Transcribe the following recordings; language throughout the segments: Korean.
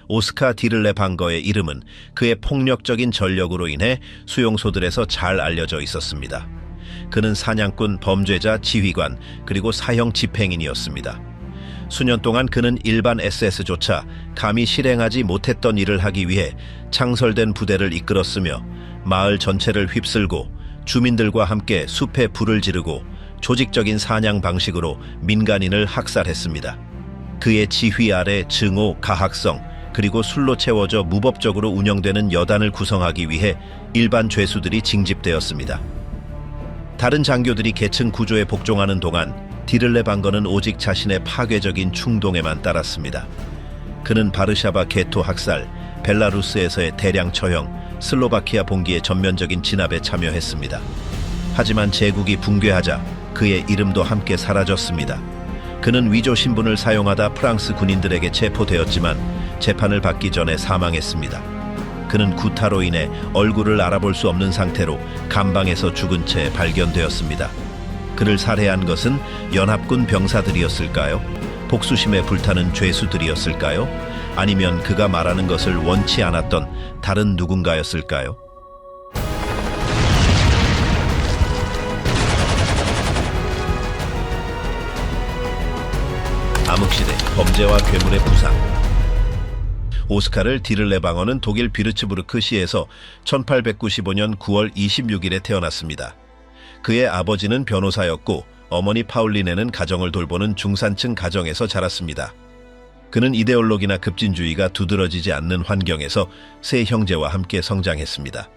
오스카 디를레 방거의 이름은 그의 폭력적인 전력으로 인해 수용소들에서 잘 알려져 있었습니다. 그는 사냥꾼, 범죄자, 지휘관, 그리고 사형 집행인이었습니다. 수년 동안 그는 일반 SS조차 감히 실행하지 못했던 일을 하기 위해 창설된 부대를 이끌었으며 마을 전체를 휩쓸고 주민들과 함께 숲에 불을 지르고 조직적인 사냥 방식으로 민간인을 학살했습니다. 그의 지휘 아래 증오, 가학성, 그리고 술로 채워져 무법적으로 운영되는 여단을 구성하기 위해 일반 죄수들이 징집되었습니다. 다른 장교들이 계층 구조에 복종하는 동안 디를레 방거는 오직 자신의 파괴적인 충동에만 따랐습니다. 그는 바르샤바 게토 학살, 벨라루스에서의 대량 처형, 슬로바키아 봉기의 전면적인 진압에 참여했습니다. 하지만 제국이 붕괴하자 그의 이름도 함께 사라졌습니다. 그는 위조 신분을 사용하다 프랑스 군인들에게 체포되었지만 재판을 받기 전에 사망했습니다. 그는 구타로 인해 얼굴을 알아볼 수 없는 상태로 감방에서 죽은 채 발견되었습니다. 그를 살해한 것은 연합군 병사들이었을까요? 복수심에 불타는 죄수들이었을까요? 아니면 그가 말하는 것을 원치 않았던 다른 누군가였을까요? 암흑시대, 범죄와 괴물의 부상. 오스카를 디를레 방어는 독일 비르츠부르크 시에서 1895년 9월 26일에 태어났습니다. 그의 아버지는 변호사였고 어머니 파울리네는 가정을 돌보는 중산층 가정에서 자랐습니다. 그는 이데올로기나 급진주의가 두드러지지 않는 환경에서 세 형제와 함께 성장했습니다.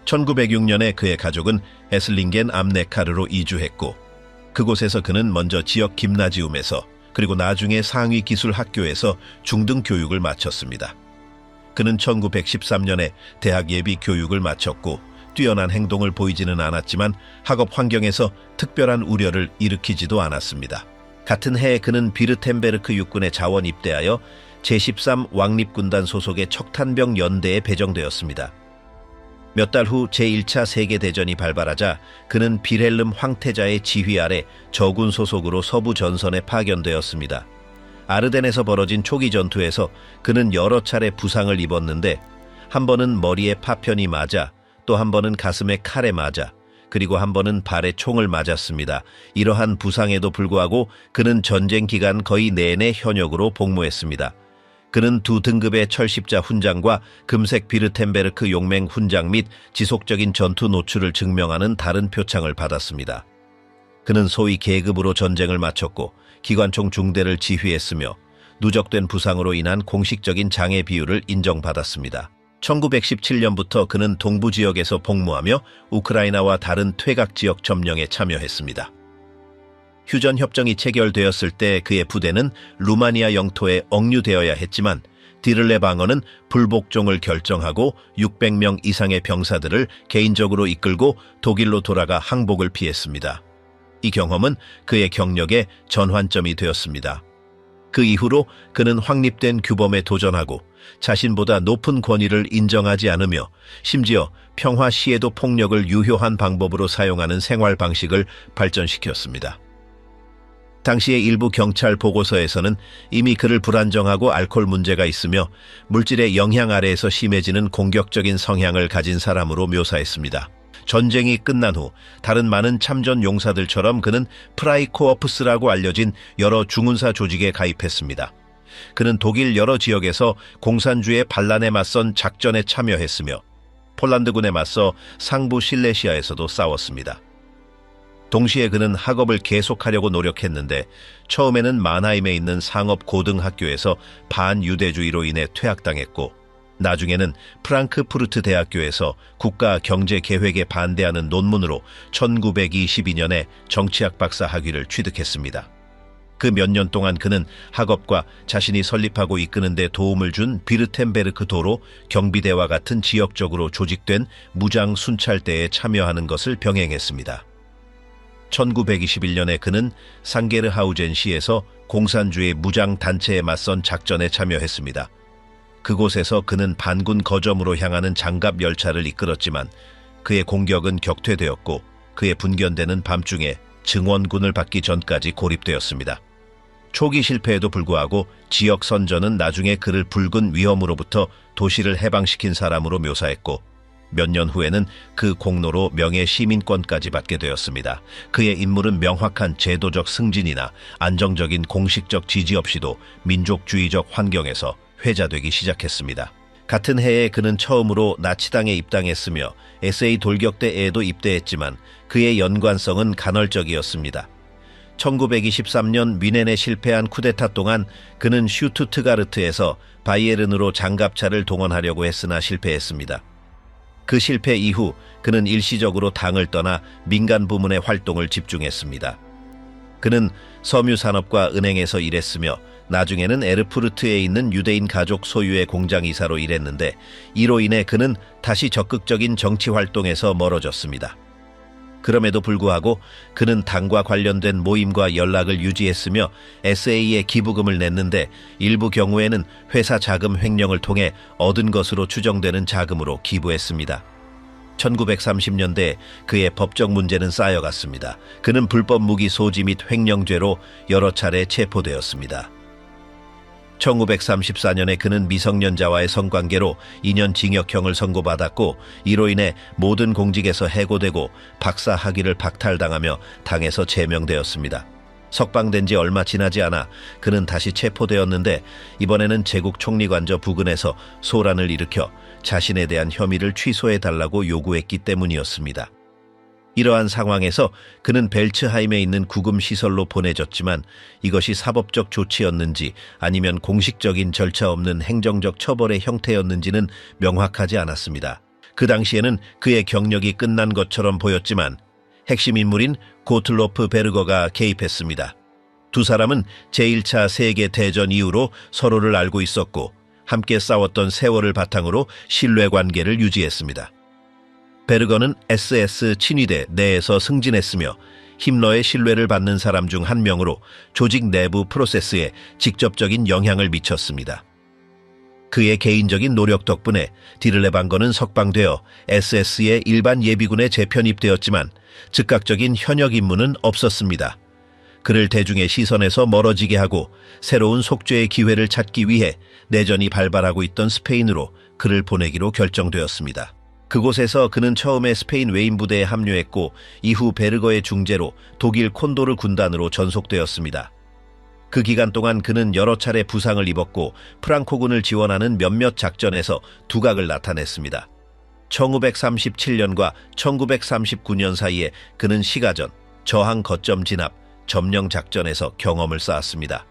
1906년에 그의 가족은 에슬링겐 암네카르로 이주했고 그곳에서 그는 먼저 지역 김나지움에서 그리고 나중에 상위 기술 학교에서 중등 교육을 마쳤습니다. 그는 1913년에 대학 예비 교육을 마쳤고 뛰어난 행동을 보이지는 않았지만 학업 환경에서 특별한 우려를 일으키지도 않았습니다. 같은 해에 그는 비르템베르크 육군에 자원 입대하여 제13 왕립군단 소속의 척탄병 연대에 배정되었습니다. 몇 달 후 제1차 세계대전이 발발하자 그는 빌헬름 황태자의 지휘 아래 저군 소속으로 서부 전선에 파견되었습니다. 아르덴에서 벌어진 초기 전투에서 그는 여러 차례 부상을 입었는데 한 번은 머리에 파편이 맞아 또 한 번은 가슴에 칼에 맞아 그리고 한 번은 발에 총을 맞았습니다. 이러한 부상에도 불구하고 그는 전쟁 기간 거의 내내 현역으로 복무했습니다. 그는 두 등급의 철십자 훈장과 금색 비르템베르크 용맹 훈장 및 지속적인 전투 노출을 증명하는 다른 표창을 받았습니다. 그는 소위 계급으로 전쟁을 마쳤고 기관총 중대를 지휘했으며 누적된 부상으로 인한 공식적인 장애 비율을 인정받았습니다. 1917년부터 그는 동부 지역에서 복무하며 우크라이나와 다른 퇴각 지역 점령에 참여했습니다. 휴전 협정이 체결되었을 때 그의 부대는 루마니아 영토에 억류되어야 했지만 디를레 방어는 불복종을 결정하고 600명 이상의 병사들을 개인적으로 이끌고 독일로 돌아가 항복을 피했습니다. 이 경험은 그의 경력의 전환점이 되었습니다. 그 이후로 그는 확립된 규범에 도전하고 자신보다 높은 권위를 인정하지 않으며 심지어 평화 시에도 폭력을 유효한 방법으로 사용하는 생활 방식을 발전시켰습니다. 당시의 일부 경찰 보고서에서는 이미 그를 불안정하고 알코올 문제가 있으며 물질의 영향 아래에서 심해지는 공격적인 성향을 가진 사람으로 묘사했습니다. 전쟁이 끝난 후 다른 많은 참전 용사들처럼 그는 프라이코어프스라고 알려진 여러 중군사 조직에 가입했습니다. 그는 독일 여러 지역에서 공산주의 반란에 맞선 작전에 참여했으며 폴란드군에 맞서 상부 실레시아에서도 싸웠습니다. 동시에 그는 학업을 계속하려고 노력했는데 처음에는 만하임에 있는 상업고등학교에서 반유대주의로 인해 퇴학당했고 나중에는 프랑크푸르트 대학교에서 국가경제계획에 반대하는 논문으로 1922년에 정치학 박사 학위를 취득했습니다. 그 몇 년 동안 그는 학업과 자신이 설립하고 이끄는 데 도움을 준 비르템베르크 도로 경비대와 같은 지역적으로 조직된 무장 순찰대에 참여하는 것을 병행했습니다. 1921년에 그는 상게르하우젠시에서 공산주의 무장단체에 맞선 작전에 참여했습니다. 그곳에서 그는 반군 거점으로 향하는 장갑 열차를 이끌었지만 그의 공격은 격퇴되었고 그의 분견대는 밤중에 증원군을 받기 전까지 고립되었습니다. 초기 실패에도 불구하고 지역 선전은 나중에 그를 붉은 위험으로부터 도시를 해방시킨 사람으로 묘사했고 몇 년 후에는 그 공로로 명예 시민권까지 받게 되었습니다. 그의 인물은 명확한 제도적 승진이나 안정적인 공식적 지지 없이도 민족주의적 환경에서 회자되기 시작했습니다. 같은 해에 그는 처음으로 나치당에 입당했으며 SA 돌격대에도 입대했지만 그의 연관성은 간헐적이었습니다. 1923년 뮌헨에 실패한 쿠데타 동안 그는 슈투트가르트에서 바이에른으로 장갑차를 동원하려고 했으나 실패했습니다. 그 실패 이후 그는 일시적으로 당을 떠나 민간 부문의 활동을 집중했습니다. 그는 섬유산업과 은행에서 일했으며 나중에는 에르푸르트에 있는 유대인 가족 소유의 공장 이사로 일했는데 이로 인해 그는 다시 적극적인 정치 활동에서 멀어졌습니다. 그럼에도 불구하고 그는 당과 관련된 모임과 연락을 유지했으며 SA에 기부금을 냈는데 일부 경우에는 회사 자금 횡령을 통해 얻은 것으로 추정되는 자금으로 기부했습니다. 1930년대 그의 법적 문제는 쌓여갔습니다. 그는 불법 무기 소지 및 횡령죄로 여러 차례 체포되었습니다. 1934년에 그는 미성년자와의 성관계로 2년 징역형을 선고받았고 이로 인해 모든 공직에서 해고되고 박사 학위를 박탈당하며 당에서 제명되었습니다. 석방된 지 얼마 지나지 않아 그는 다시 체포되었는데 이번에는 제국 총리관저 부근에서 소란을 일으켜 자신에 대한 혐의를 취소해달라고 요구했기 때문이었습니다. 이러한 상황에서 그는 벨츠하임에 있는 구금시설로 보내졌지만 이것이 사법적 조치였는지 아니면 공식적인 절차 없는 행정적 처벌의 형태였는지는 명확하지 않았습니다. 그 당시에는 그의 경력이 끝난 것처럼 보였지만 핵심 인물인 고틀로프 베르거가 개입했습니다. 두 사람은 제1차 세계대전 이후로 서로를 알고 있었고 함께 싸웠던 세월을 바탕으로 신뢰관계를 유지했습니다. 베르거는 SS 친위대 내에서 승진했으며 힘러의 신뢰를 받는 사람 중 한 명으로 조직 내부 프로세스에 직접적인 영향을 미쳤습니다. 그의 개인적인 노력 덕분에 디를레방거는 석방되어 SS의 일반 예비군에 재편입되었지만 즉각적인 현역 임무는 없었습니다. 그를 대중의 시선에서 멀어지게 하고 새로운 속죄의 기회를 찾기 위해 내전이 발발하고 있던 스페인으로 그를 보내기로 결정되었습니다. 그곳에서 그는 처음에 스페인 외인 부대에 합류했고 이후 베르거의 중재로 독일 콘도르 군단으로 전속되었습니다. 그 기간 동안 그는 여러 차례 부상을 입었고 프랑코군을 지원하는 몇몇 작전에서 두각을 나타냈습니다. 1937년과 1939년 사이에 그는 시가전, 저항 거점 진압, 점령 작전에서 경험을 쌓았습니다.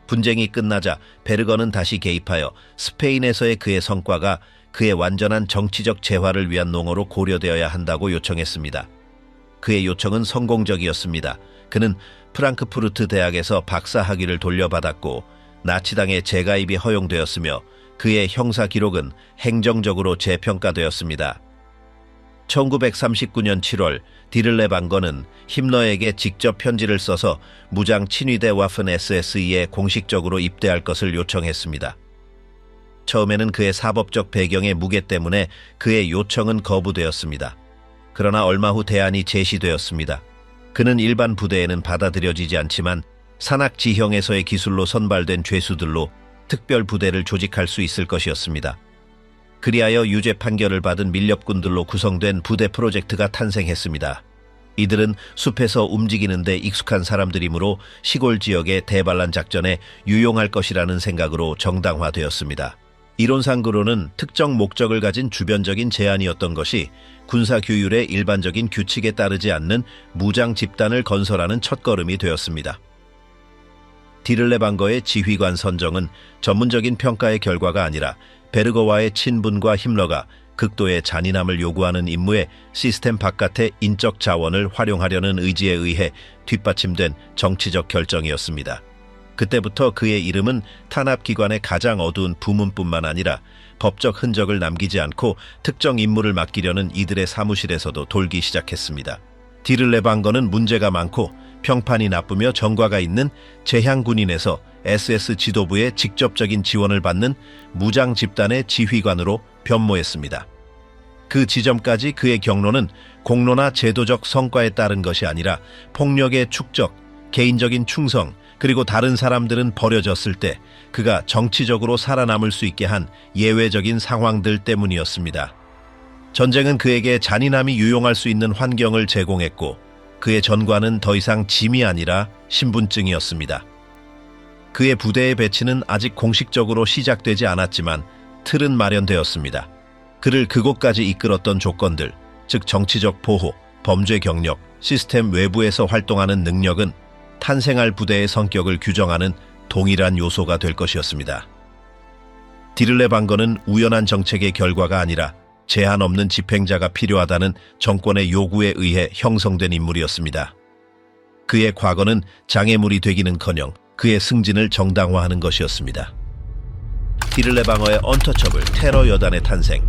분쟁이 끝나자 베르거는 다시 개입하여 스페인에서의 그의 성과가 그의 완전한 정치적 재화를 위한 농어로 고려되어야 한다고 요청했습니다. 그의 요청은 성공적이었습니다. 그는 프랑크푸르트 대학에서 박사 학위를 돌려받았고 나치당의 재가입이 허용되었으며 그의 형사 기록은 행정적으로 재평가되었습니다. 1939년 7월 디를레방거는 힘러에게 직접 편지를 써서 무장 친위대 와픈 SSE에 공식적으로 입대할 것을 요청했습니다. 처음에는 그의 사법적 배경의 무게 때문에 그의 요청은 거부되었습니다. 그러나 얼마 후 대안이 제시되었습니다. 그는 일반 부대에는 받아들여지지 않지만 산악 지형에서의 기술로 선발된 죄수들로 특별 부대를 조직할 수 있을 것이었습니다. 그리하여 유죄 판결을 받은 밀렵군들로 구성된 부대 프로젝트가 탄생했습니다. 이들은 숲에서 움직이는 데 익숙한 사람들이므로 시골 지역의 대반란 작전에 유용할 것이라는 생각으로 정당화되었습니다. 이론상으로는 특정 목적을 가진 주변적인 제안이었던 것이 군사규율의 일반적인 규칙에 따르지 않는 무장 집단을 건설하는 첫걸음이 되었습니다. 디를레방거의 지휘관 선정은 전문적인 평가의 결과가 아니라 베르거와의 친분과 힘러가 극도의 잔인함을 요구하는 임무에 시스템 바깥의 인적 자원을 활용하려는 의지에 의해 뒷받침된 정치적 결정이었습니다. 그때부터 그의 이름은 탄압기관의 가장 어두운 부문뿐만 아니라 법적 흔적을 남기지 않고 특정 임무를 맡기려는 이들의 사무실에서도 돌기 시작했습니다. 디를레방거는 문제가 많고 평판이 나쁘며 정과가 있는 재향군인에서 SS 지도부의 직접적인 지원을 받는 무장 집단의 지휘관으로 변모했습니다. 그 지점까지 그의 경로는 공로나 제도적 성과에 따른 것이 아니라 폭력의 축적, 개인적인 충성, 그리고 다른 사람들은 버려졌을 때 그가 정치적으로 살아남을 수 있게 한 예외적인 상황들 때문이었습니다. 전쟁은 그에게 잔인함이 유용할 수 있는 환경을 제공했고 그의 전과는 더 이상 짐이 아니라 신분증이었습니다. 그의 부대의 배치는 아직 공식적으로 시작되지 않았지만 틀은 마련되었습니다. 그를 그곳까지 이끌었던 조건들, 즉 정치적 보호, 범죄 경력, 시스템 외부에서 활동하는 능력은 탄생할 부대의 성격을 규정하는 동일한 요소가 될 것이었습니다. 디를레 방거는 우연한 정책의 결과가 아니라 제한 없는 집행자가 필요하다는 정권의 요구에 의해 형성된 인물이었습니다. 그의 과거는 장애물이 되기는커녕 그의 승진을 정당화하는 것이었습니다. 디를레 방어의 언터처블 테러 여단의 탄생.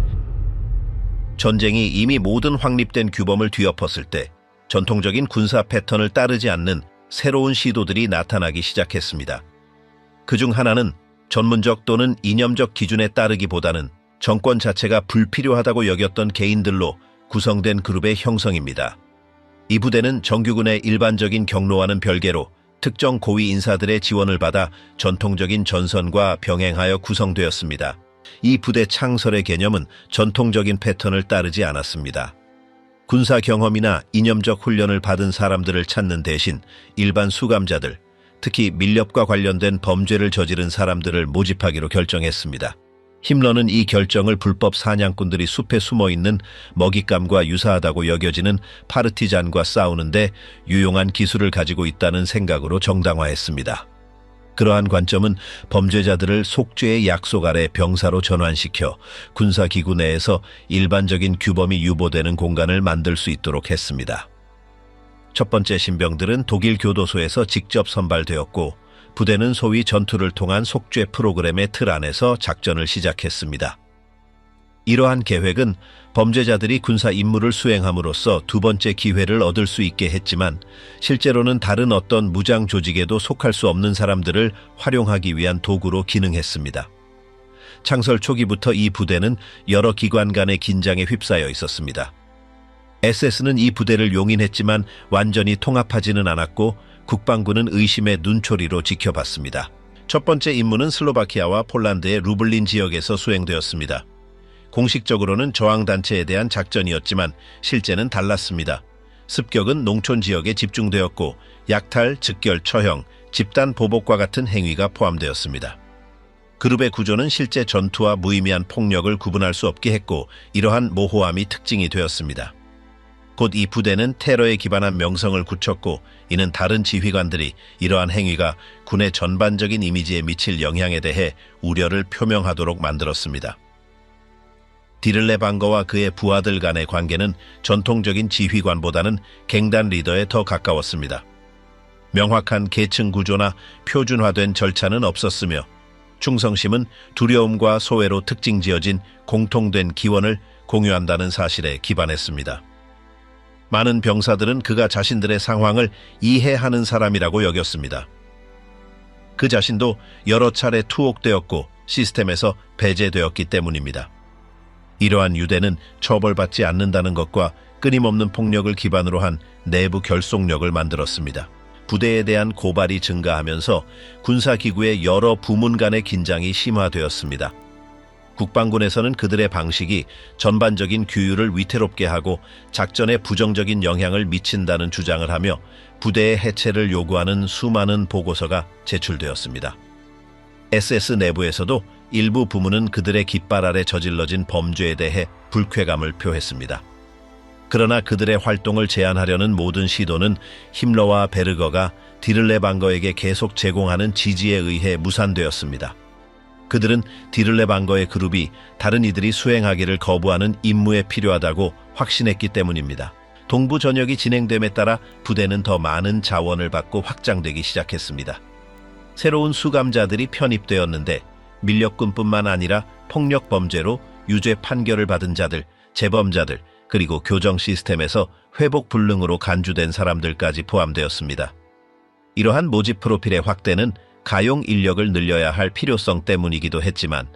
전쟁이 이미 모든 확립된 규범을 뒤엎었을 때 전통적인 군사 패턴을 따르지 않는 새로운 시도들이 나타나기 시작했습니다. 그중 하나는 전문적 또는 이념적 기준에 따르기보다는 정권 자체가 불필요하다고 여겼던 개인들로 구성된 그룹의 형성입니다. 이 부대는 정규군의 일반적인 경로와는 별개로 특정 고위 인사들의 지원을 받아 전통적인 전선과 병행하여 구성되었습니다. 이 부대 창설의 개념은 전통적인 패턴을 따르지 않았습니다. 군사 경험이나 이념적 훈련을 받은 사람들을 찾는 대신 일반 수감자들, 특히 밀렵과 관련된 범죄를 저지른 사람들을 모집하기로 결정했습니다. 힘러는 이 결정을 불법 사냥꾼들이 숲에 숨어있는 먹잇감과 유사하다고 여겨지는 파르티잔과 싸우는데 유용한 기술을 가지고 있다는 생각으로 정당화했습니다. 그러한 관점은 범죄자들을 속죄의 약속 아래 병사로 전환시켜 군사기구 내에서 일반적인 규범이 유보되는 공간을 만들 수 있도록 했습니다. 첫 번째 신병들은 독일 교도소에서 직접 선발되었고 부대는 소위 전투를 통한 속죄 프로그램의 틀 안에서 작전을 시작했습니다. 이러한 계획은 범죄자들이 군사 임무를 수행함으로써 두 번째 기회를 얻을 수 있게 했지만 실제로는 다른 어떤 무장 조직에도 속할 수 없는 사람들을 활용하기 위한 도구로 기능했습니다. 창설 초기부터 이 부대는 여러 기관 간의 긴장에 휩싸여 있었습니다. SS는 이 부대를 용인했지만 완전히 통합하지는 않았고 국방부는 의심의 눈초리로 지켜봤습니다. 첫 번째 임무는 슬로바키아와 폴란드의 루블린 지역에서 수행되었습니다. 공식적으로는 저항단체에 대한 작전이었지만 실제는 달랐습니다. 습격은 농촌 지역에 집중되었고 약탈, 즉결, 처형, 집단 보복과 같은 행위가 포함되었습니다. 그룹의 구조는 실제 전투와 무의미한 폭력을 구분할 수 없게 했고 이러한 모호함이 특징이 되었습니다. 곧 이 부대는 테러에 기반한 명성을 굳혔고 이는 다른 지휘관들이 이러한 행위가 군의 전반적인 이미지에 미칠 영향에 대해 우려를 표명하도록 만들었습니다. 디를레 방거와 그의 부하들 간의 관계는 전통적인 지휘관보다는 갱단 리더에 더 가까웠습니다. 명확한 계층 구조나 표준화된 절차는 없었으며 충성심은 두려움과 소외로 특징 지어진 공통된 기원을 공유한다는 사실에 기반했습니다. 많은 병사들은 그가 자신들의 상황을 이해하는 사람이라고 여겼습니다. 그 자신도 여러 차례 투옥되었고 시스템에서 배제되었기 때문입니다. 이러한 유대는 처벌받지 않는다는 것과 끊임없는 폭력을 기반으로 한 내부 결속력을 만들었습니다. 부대에 대한 고발이 증가하면서 군사기구의 여러 부문 간의 긴장이 심화되었습니다. 국방군에서는 그들의 방식이 전반적인 규율을 위태롭게 하고 작전에 부정적인 영향을 미친다는 주장을 하며 부대의 해체를 요구하는 수많은 보고서가 제출되었습니다. SS 내부에서도 일부 부문은 그들의 깃발 아래 저질러진 범죄에 대해 불쾌감을 표했습니다. 그러나 그들의 활동을 제한하려는 모든 시도는 힘러와 베르거가 디를레 방거에게 계속 제공하는 지지에 의해 무산되었습니다. 그들은 디를레 방거의 그룹이 다른 이들이 수행하기를 거부하는 임무에 필요하다고 확신했기 때문입니다. 동부 전역이 진행됨에 따라 부대는 더 많은 자원을 받고 확장되기 시작했습니다. 새로운 수감자들이 편입되었는데 밀렵꾼뿐만 아니라 폭력 범죄로 유죄 판결을 받은 자들, 재범자들, 그리고 교정 시스템에서 회복 불능으로 간주된 사람들까지 포함되었습니다. 이러한 모집 프로필의 확대는 가용 인력을 늘려야 할 필요성 때문이기도 했지만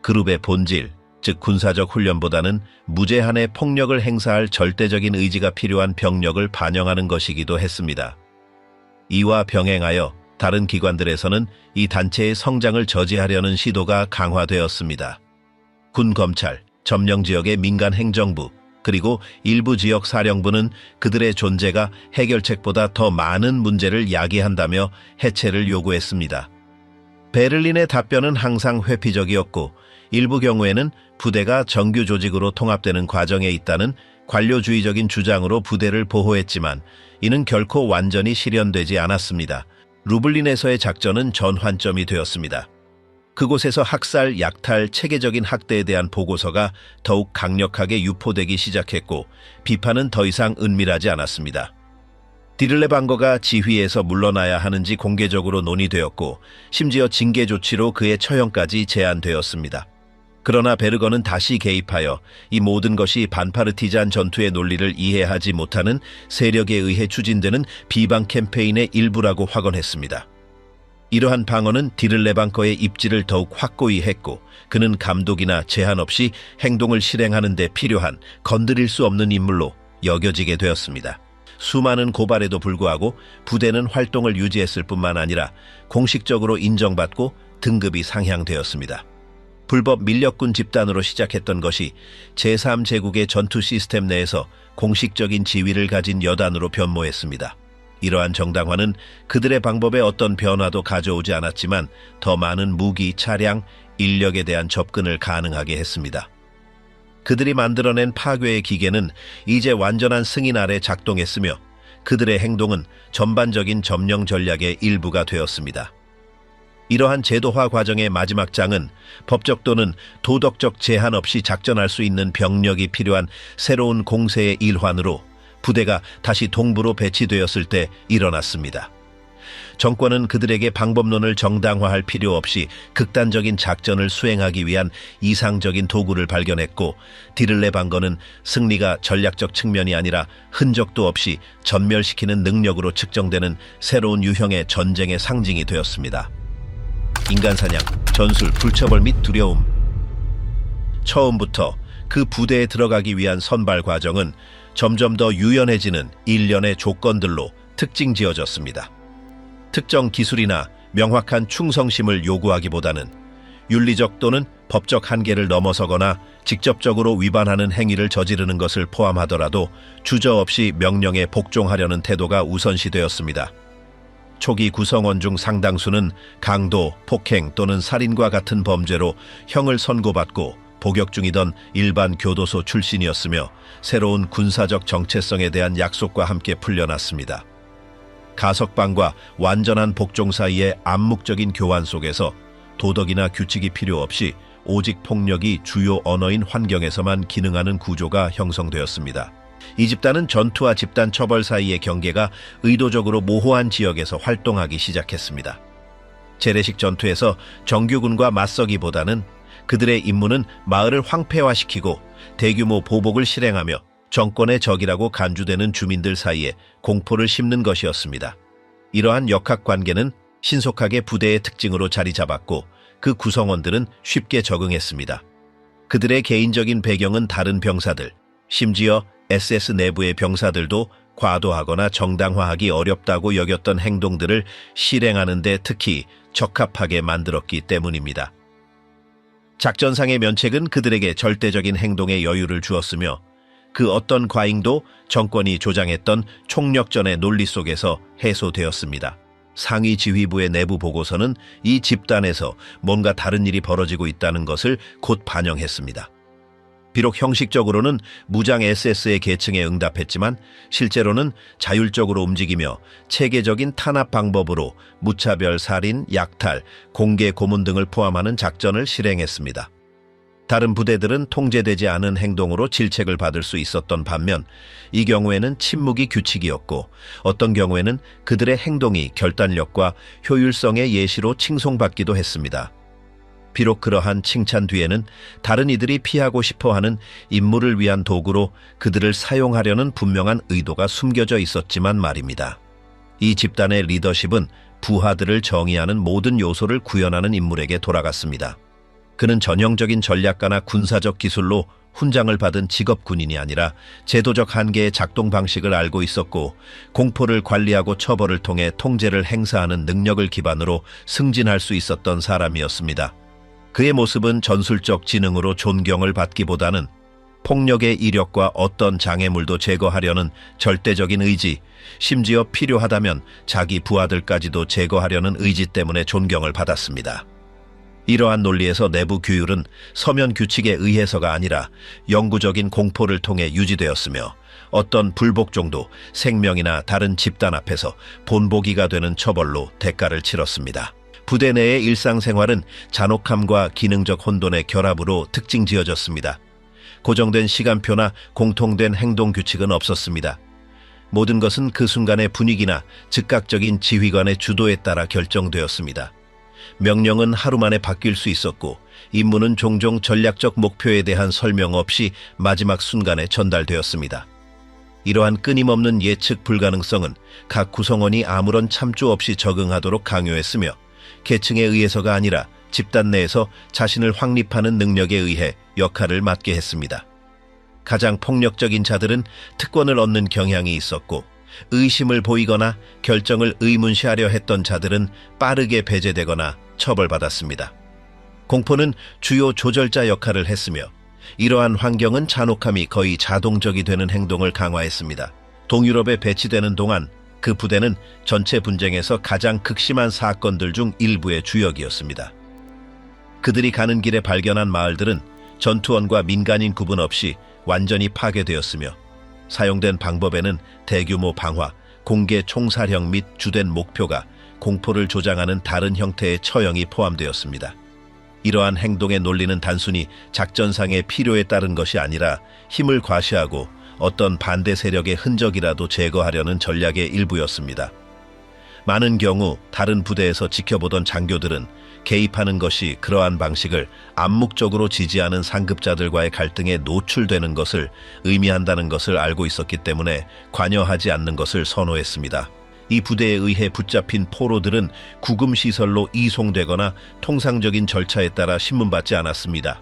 그룹의 본질, 즉 군사적 훈련보다는 무제한의 폭력을 행사할 절대적인 의지가 필요한 병력을 반영하는 것이기도 했습니다. 이와 병행하여 다른 기관들에서는 이 단체의 성장을 저지하려는 시도가 강화되었습니다. 군 검찰, 점령 지역의 민간 행정부, 그리고 일부 지역 사령부는 그들의 존재가 해결책보다 더 많은 문제를 야기한다며 해체를 요구했습니다. 베를린의 답변은 항상 회피적이었고 일부 경우에는 부대가 정규 조직으로 통합되는 과정에 있다는 관료주의적인 주장으로 부대를 보호했지만 이는 결코 완전히 실현되지 않았습니다. 루블린에서의 작전은 전환점이 되었습니다. 그곳에서 학살, 약탈, 체계적인 학대에 대한 보고서가 더욱 강력하게 유포되기 시작했고 비판은 더 이상 은밀하지 않았습니다. 디를레방거가 지휘에서 물러나야 하는지 공개적으로 논의되었고 심지어 징계 조치로 그의 처형까지 제한되었습니다. 그러나 베르거는 다시 개입하여 이 모든 것이 반파르티잔 전투의 논리를 이해하지 못하는 세력에 의해 추진되는 비방 캠페인의 일부라고 확언했습니다. 이러한 방어는 디를레방거의 입지를 더욱 확고히 했고 그는 감독이나 제한 없이 행동을 실행하는 데 필요한 건드릴 수 없는 인물로 여겨지게 되었습니다. 수많은 고발에도 불구하고 부대는 활동을 유지했을 뿐만 아니라 공식적으로 인정받고 등급이 상향되었습니다. 불법 밀렵군 집단으로 시작했던 것이 제3제국의 전투 시스템 내에서 공식적인 지위를 가진 여단으로 변모했습니다. 이러한 정당화는 그들의 방법에 어떤 변화도 가져오지 않았지만 더 많은 무기, 차량, 인력에 대한 접근을 가능하게 했습니다. 그들이 만들어낸 파괴의 기계는 이제 완전한 승인 아래 작동했으며 그들의 행동은 전반적인 점령 전략의 일부가 되었습니다. 이러한 제도화 과정의 마지막 장은 법적 또는 도덕적 제한 없이 작전할 수 있는 병력이 필요한 새로운 공세의 일환으로 부대가 다시 동부로 배치되었을 때 일어났습니다. 정권은 그들에게 방법론을 정당화할 필요 없이 극단적인 작전을 수행하기 위한 이상적인 도구를 발견했고 디를레방거는 승리가 전략적 측면이 아니라 흔적도 없이 전멸시키는 능력으로 측정되는 새로운 유형의 전쟁의 상징이 되었습니다. 인간사냥, 전술, 불처벌 및 두려움. 처음부터 그 부대에 들어가기 위한 선발 과정은 점점 더 유연해지는 일련의 조건들로 특징지어졌습니다. 특정 기술이나 명확한 충성심을 요구하기보다는 윤리적 또는 법적 한계를 넘어서거나 직접적으로 위반하는 행위를 저지르는 것을 포함하더라도 주저없이 명령에 복종하려는 태도가 우선시되었습니다. 초기 구성원 중 상당수는 강도, 폭행 또는 살인과 같은 범죄로 형을 선고받고 복역 중이던 일반 교도소 출신이었으며 새로운 군사적 정체성에 대한 약속과 함께 풀려났습니다. 가석방과 완전한 복종 사이의 암묵적인 교환 속에서 도덕이나 규칙이 필요 없이 오직 폭력이 주요 언어인 환경에서만 기능하는 구조가 형성되었습니다. 이 집단은 전투와 집단 처벌 사이의 경계가 의도적으로 모호한 지역에서 활동하기 시작했습니다. 재래식 전투에서 정규군과 맞서기보다는 그들의 임무는 마을을 황폐화시키고 대규모 보복을 실행하며 정권의 적이라고 간주되는 주민들 사이에 공포를 심는 것이었습니다. 이러한 역학관계는 신속하게 부대의 특징으로 자리 잡았고 그 구성원들은 쉽게 적응했습니다. 그들의 개인적인 배경은 다른 병사들, 심지어 SS 내부의 병사들도 과도하거나 정당화하기 어렵다고 여겼던 행동들을 실행하는 데 특히 적합하게 만들었기 때문입니다. 작전상의 면책은 그들에게 절대적인 행동의 여유를 주었으며 그 어떤 과잉도 정권이 조장했던 총력전의 논리 속에서 해소되었습니다. 상위 지휘부의 내부 보고서는 이 집단에서 뭔가 다른 일이 벌어지고 있다는 것을 곧 반영했습니다. 비록 형식적으로는 무장 SS의 계층에 응답했지만 실제로는 자율적으로 움직이며 체계적인 탄압 방법으로 무차별 살인, 약탈, 공개 고문 등을 포함하는 작전을 실행했습니다. 다른 부대들은 통제되지 않은 행동으로 질책을 받을 수 있었던 반면 이 경우에는 침묵이 규칙이었고 어떤 경우에는 그들의 행동이 결단력과 효율성의 예시로 칭송받기도 했습니다. 비록 그러한 칭찬 뒤에는 다른 이들이 피하고 싶어하는 임무를 위한 도구로 그들을 사용하려는 분명한 의도가 숨겨져 있었지만 말입니다. 이 집단의 리더십은 부하들을 정의하는 모든 요소를 구현하는 인물에게 돌아갔습니다. 그는 전형적인 전략가나 군사적 기술로 훈장을 받은 직업 군인이 아니라 제도적 한계의 작동 방식을 알고 있었고, 공포를 관리하고 처벌을 통해 통제를 행사하는 능력을 기반으로 승진할 수 있었던 사람이었습니다. 그의 모습은 전술적 지능으로 존경을 받기보다는 폭력의 이력과 어떤 장애물도 제거하려는 절대적인 의지, 심지어 필요하다면 자기 부하들까지도 제거하려는 의지 때문에 존경을 받았습니다. 이러한 논리에서 내부 규율은 서면 규칙에 의해서가 아니라 영구적인 공포를 통해 유지되었으며, 어떤 불복종도 생명이나 다른 집단 앞에서 본보기가 되는 처벌로 대가를 치렀습니다. 부대 내의 일상생활은 잔혹함과 기능적 혼돈의 결합으로 특징지어졌습니다. 고정된 시간표나 공통된 행동 규칙은 없었습니다. 모든 것은 그 순간의 분위기나 즉각적인 지휘관의 주도에 따라 결정되었습니다. 명령은 하루 만에 바뀔 수 있었고, 임무는 종종 전략적 목표에 대한 설명 없이 마지막 순간에 전달되었습니다. 이러한 끊임없는 예측 불가능성은 각 구성원이 아무런 참조 없이 적응하도록 강요했으며, 계층에 의해서가 아니라 집단 내에서 자신을 확립하는 능력에 의해 역할을 맡게 했습니다. 가장 폭력적인 자들은 특권을 얻는 경향이 있었고, 의심을 보이거나 결정을 의문시하려 했던 자들은 빠르게 배제되거나 처벌받았습니다. 공포는 주요 조절자 역할을 했으며, 이러한 환경은 잔혹함이 거의 자동적이 되는 행동을 강화했습니다. 동유럽에 배치되는 동안 그 부대는 전체 분쟁에서 가장 극심한 사건들 중 일부의 주역이었습니다. 그들이 가는 길에 발견한 마을들은 전투원과 민간인 구분 없이 완전히 파괴되었으며, 사용된 방법에는 대규모 방화, 공개 총사령 및 주된 목표가 공포를 조장하는 다른 형태의 처형이 포함되었습니다. 이러한 행동의 논리는 단순히 작전상의 필요에 따른 것이 아니라 힘을 과시하고 어떤 반대 세력의 흔적이라도 제거하려는 전략의 일부였습니다. 많은 경우 다른 부대에서 지켜보던 장교들은 개입하는 것이 그러한 방식을 암묵적으로 지지하는 상급자들과의 갈등에 노출되는 것을 의미한다는 것을 알고 있었기 때문에 관여하지 않는 것을 선호했습니다. 이 부대에 의해 붙잡힌 포로들은 구금시설로 이송되거나 통상적인 절차에 따라 신문받지 않았습니다.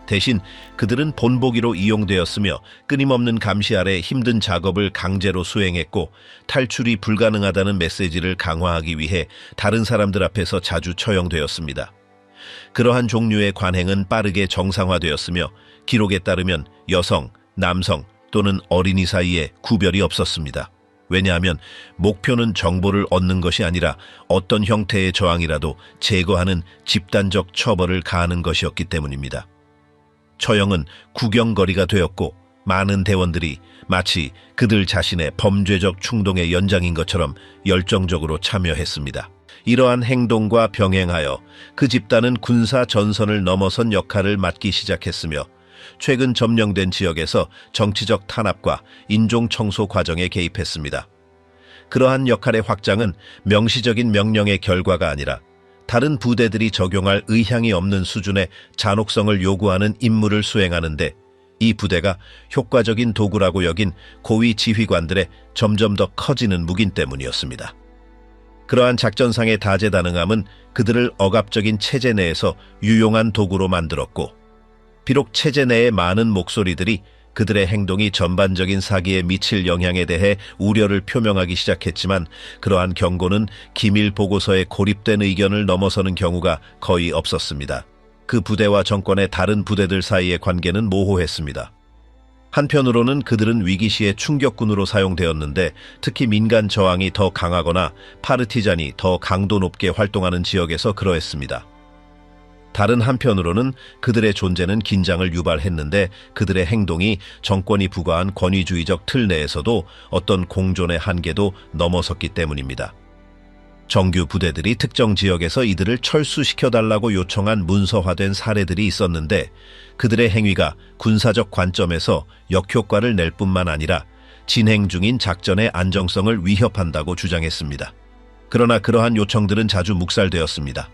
대신 그들은 본보기로 이용되었으며, 끊임없는 감시 아래 힘든 작업을 강제로 수행했고, 탈출이 불가능하다는 메시지를 강화하기 위해 다른 사람들 앞에서 자주 처형되었습니다. 그러한 종류의 관행은 빠르게 정상화되었으며, 기록에 따르면 여성, 남성 또는 어린이 사이에 구별이 없었습니다. 왜냐하면 목표는 정보를 얻는 것이 아니라 어떤 형태의 저항이라도 제거하는 집단적 처벌을 가하는 것이었기 때문입니다. 처형은 구경거리가 되었고, 많은 대원들이 마치 그들 자신의 범죄적 충동의 연장인 것처럼 열정적으로 참여했습니다. 이러한 행동과 병행하여 그 집단은 군사 전선을 넘어선 역할을 맡기 시작했으며, 최근 점령된 지역에서 정치적 탄압과 인종 청소 과정에 개입했습니다. 그러한 역할의 확장은 명시적인 명령의 결과가 아니라 다른 부대들이 적용할 의향이 없는 수준의 잔혹성을 요구하는 임무를 수행하는데, 이 부대가 효과적인 도구라고 여긴 고위 지휘관들의 점점 더 커지는 묵인 때문이었습니다. 그러한 작전상의 다재다능함은 그들을 억압적인 체제 내에서 유용한 도구로 만들었고, 비록 체제 내의 많은 목소리들이 그들의 행동이 전반적인 사기에 미칠 영향에 대해 우려를 표명하기 시작했지만, 그러한 경고는 기밀 보고서에 고립된 의견을 넘어서는 경우가 거의 없었습니다. 그 부대와 정권의 다른 부대들 사이의 관계는 모호했습니다. 한편으로는 그들은 위기 시에 충격군으로 사용되었는데, 특히 민간 저항이 더 강하거나 파르티잔이 더 강도 높게 활동하는 지역에서 그러했습니다. 다른 한편으로는 그들의 존재는 긴장을 유발했는데, 그들의 행동이 정권이 부과한 권위주의적 틀 내에서도 어떤 공존의 한계도 넘어섰기 때문입니다. 정규 부대들이 특정 지역에서 이들을 철수시켜달라고 요청한 문서화된 사례들이 있었는데, 그들의 행위가 군사적 관점에서 역효과를 낼 뿐만 아니라 진행 중인 작전의 안정성을 위협한다고 주장했습니다. 그러나 그러한 요청들은 자주 묵살되었습니다.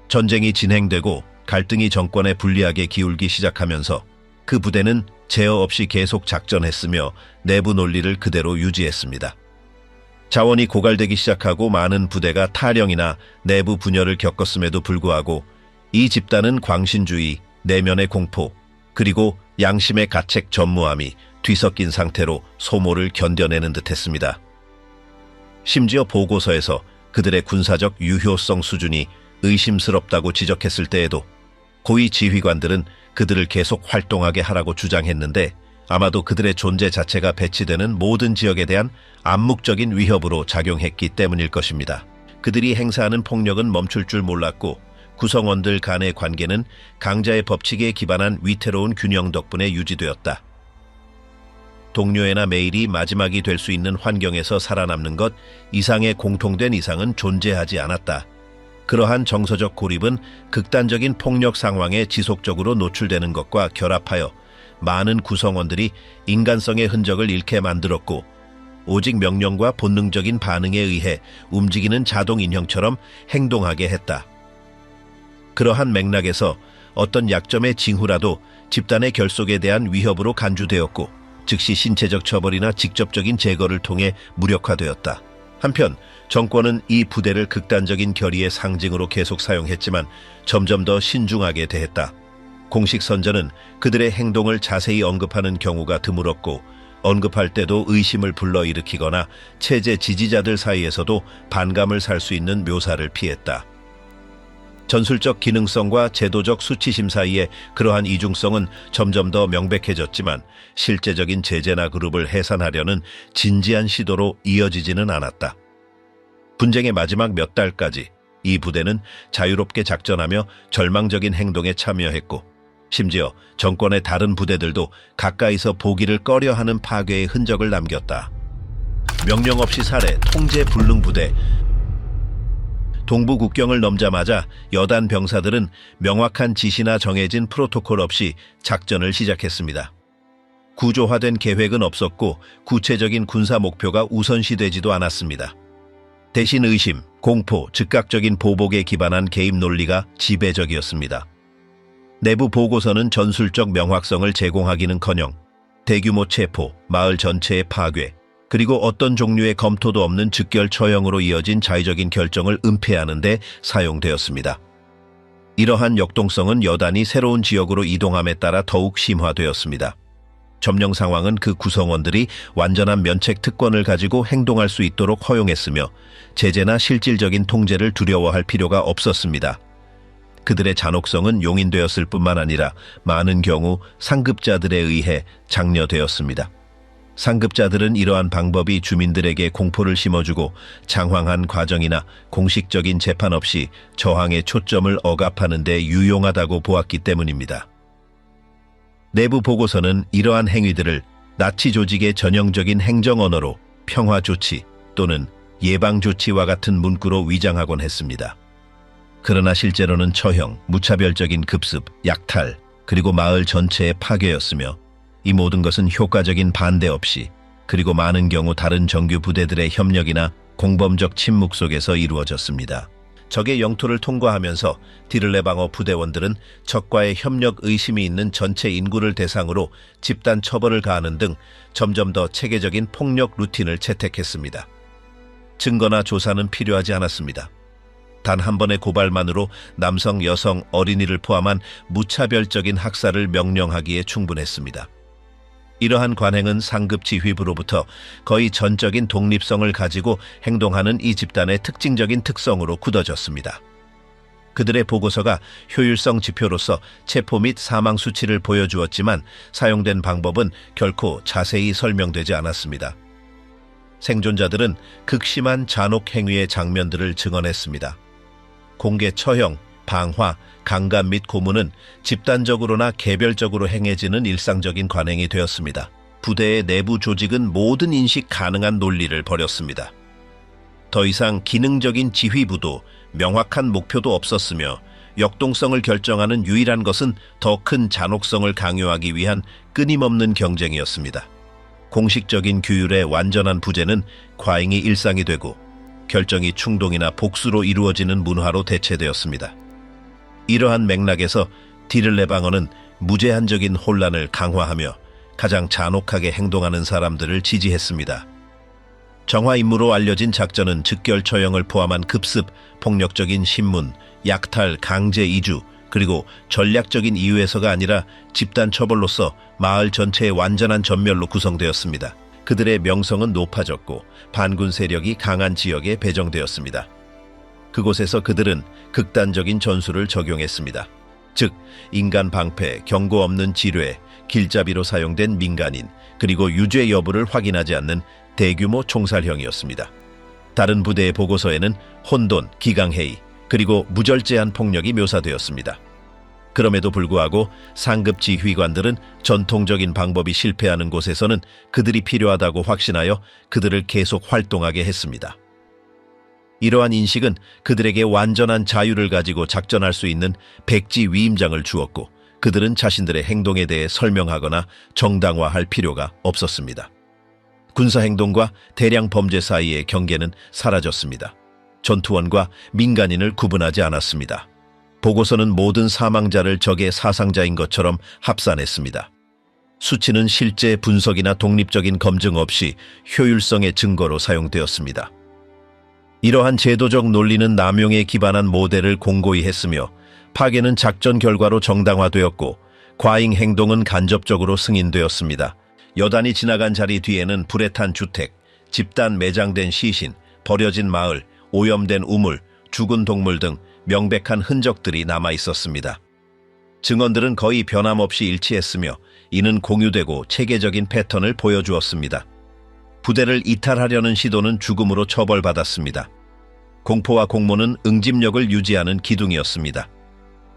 전쟁이 진행되고 갈등이 정권에 불리하게 기울기 시작하면서 그 부대는 제어 없이 계속 작전했으며 내부 논리를 그대로 유지했습니다. 자원이 고갈되기 시작하고 많은 부대가 탈영이나 내부 분열을 겪었음에도 불구하고 이 집단은 광신주의, 내면의 공포, 그리고 양심의 가책 전무함이 뒤섞인 상태로 소모를 견뎌내는 듯했습니다. 심지어 보고서에서 그들의 군사적 유효성 수준이 의심스럽다고 지적했을 때에도 고위 지휘관들은 그들을 계속 활동하게 하라고 주장했는데, 아마도 그들의 존재 자체가 배치되는 모든 지역에 대한 암묵적인 위협으로 작용했기 때문일 것입니다. 그들이 행사하는 폭력은 멈출 줄 몰랐고, 구성원들 간의 관계는 강자의 법칙에 기반한 위태로운 균형 덕분에 유지되었다. 동료애나 매일이 마지막이 될 수 있는 환경에서 살아남는 것 이상의 공통된 이상은 존재하지 않았다. 그러한 정서적 고립은 극단적인 폭력 상황에 지속적으로 노출되는 것과 결합하여 많은 구성원들이 인간성의 흔적을 잃게 만들었고, 오직 명령과 본능적인 반응에 의해 움직이는 자동 인형처럼 행동하게 했다. 그러한 맥락에서 어떤 약점의 징후라도 집단의 결속에 대한 위협으로 간주되었고, 즉시 신체적 처벌이나 직접적인 제거를 통해 무력화되었다. 한편 정권은 이 부대를 극단적인 결의의 상징으로 계속 사용했지만 점점 더 신중하게 대했다. 공식 선전은 그들의 행동을 자세히 언급하는 경우가 드물었고, 언급할 때도 의심을 불러일으키거나 체제 지지자들 사이에서도 반감을 살 수 있는 묘사를 피했다. 전술적 기능성과 제도적 수치심 사이에 그러한 이중성은 점점 더 명백해졌지만, 실제적인 제재나 그룹을 해산하려는 진지한 시도로 이어지지는 않았다. 분쟁의 마지막 몇 달까지 이 부대는 자유롭게 작전하며 절망적인 행동에 참여했고, 심지어 정권의 다른 부대들도 가까이서 보기를 꺼려하는 파괴의 흔적을 남겼다. 명령 없이 살해, 통제 불능 부대. 동부 국경을 넘자마자 여단 병사들은 명확한 지시나 정해진 프로토콜 없이 작전을 시작했습니다. 구조화된 계획은 없었고 구체적인 군사 목표가 우선시되지도 않았습니다. 대신 의심, 공포, 즉각적인 보복에 기반한 개입 논리가 지배적이었습니다. 내부 보고서는 전술적 명확성을 제공하기는커녕 대규모 체포, 마을 전체의 파괴, 그리고 어떤 종류의 검토도 없는 즉결 처형으로 이어진 자의적인 결정을 은폐하는 데 사용되었습니다. 이러한 역동성은 여단이 새로운 지역으로 이동함에 따라 더욱 심화되었습니다. 점령 상황은 그 구성원들이 완전한 면책 특권을 가지고 행동할 수 있도록 허용했으며, 제재나 실질적인 통제를 두려워할 필요가 없었습니다. 그들의 잔혹성은 용인되었을 뿐만 아니라 많은 경우 상급자들에 의해 장려되었습니다. 상급자들은 이러한 방법이 주민들에게 공포를 심어주고 장황한 과정이나 공식적인 재판 없이 저항의 초점을 억압하는 데 유용하다고 보았기 때문입니다. 내부 보고서는 이러한 행위들을 나치 조직의 전형적인 행정 언어로 평화 조치 또는 예방 조치와 같은 문구로 위장하곤 했습니다. 그러나 실제로는 처형, 무차별적인 급습, 약탈, 그리고 마을 전체의 파괴였으며, 이 모든 것은 효과적인 반대 없이, 그리고 많은 경우 다른 정규 부대들의 협력이나 공범적 침묵 속에서 이루어졌습니다. 적의 영토를 통과하면서 디를레방어 부대원들은 적과의 협력 의심이 있는 전체 인구를 대상으로 집단 처벌을 가하는 등 점점 더 체계적인 폭력 루틴을 채택했습니다. 증거나 조사는 필요하지 않았습니다. 단 한 번의 고발만으로 남성, 여성, 어린이를 포함한 무차별적인 학살을 명령하기에 충분했습니다. 이러한 관행은 상급 지휘부로부터 거의 전적인 독립성을 가지고 행동하는 이 집단의 특징적인 특성으로 굳어졌습니다. 그들의 보고서가 효율성 지표로서 체포 및 사망 수치를 보여주었지만 사용된 방법은 결코 자세히 설명되지 않았습니다. 생존자들은 극심한 잔혹 행위의 장면들을 증언했습니다. 공개 처형, 방화, 강간 및 고문은 집단적으로나 개별적으로 행해지는 일상적인 관행이 되었습니다. 부대의 내부 조직은 모든 인식 가능한 논리를 버렸습니다. 더 이상 기능적인 지휘부도 명확한 목표도 없었으며, 역동성을 결정하는 유일한 것은 더 큰 잔혹성을 강요하기 위한 끊임없는 경쟁이었습니다. 공식적인 규율의 완전한 부재는 과잉이 일상이 되고, 결정이 충동이나 복수로 이루어지는 문화로 대체되었습니다. 이러한 맥락에서 디를레방어는 무제한적인 혼란을 강화하며 가장 잔혹하게 행동하는 사람들을 지지했습니다. 정화 임무로 알려진 작전은 즉결 처형을 포함한 급습, 폭력적인 신문, 약탈, 강제 이주, 그리고 전략적인 이유에서가 아니라 집단 처벌로서 마을 전체의 완전한 전멸로 구성되었습니다. 그들의 명성은 높아졌고 반군 세력이 강한 지역에 배정되었습니다. 그곳에서 그들은 극단적인 전술을 적용했습니다. 즉, 인간 방패, 경고 없는 지뢰, 길잡이로 사용된 민간인, 그리고 유죄 여부를 확인하지 않는 대규모 총살형이었습니다. 다른 부대의 보고서에는 혼돈, 기강회의, 그리고 무절제한 폭력이 묘사되었습니다. 그럼에도 불구하고 상급 지휘관들은 전통적인 방법이 실패하는 곳에서는 그들이 필요하다고 확신하여 그들을 계속 활동하게 했습니다. 이러한 인식은 그들에게 완전한 자유를 가지고 작전할 수 있는 백지 위임장을 주었고, 그들은 자신들의 행동에 대해 설명하거나 정당화할 필요가 없었습니다. 군사행동과 대량 범죄 사이의 경계는 사라졌습니다. 전투원과 민간인을 구분하지 않았습니다. 보고서는 모든 사망자를 적의 사상자인 것처럼 합산했습니다. 수치는 실제 분석이나 독립적인 검증 없이 효율성의 증거로 사용되었습니다. 이러한 제도적 논리는 남용에 기반한 모델을 공고히 했으며, 파괴는 작전 결과로 정당화되었고 과잉 행동은 간접적으로 승인되었습니다. 여단이 지나간 자리 뒤에는 불에 탄 주택, 집단 매장된 시신, 버려진 마을, 오염된 우물, 죽은 동물 등 명백한 흔적들이 남아 있었습니다. 증언들은 거의 변함없이 일치했으며 이는 공유되고 체계적인 패턴을 보여주었습니다. 부대를 이탈하려는 시도는 죽음으로 처벌받았습니다. 공포와 공모는 응집력을 유지하는 기둥이었습니다.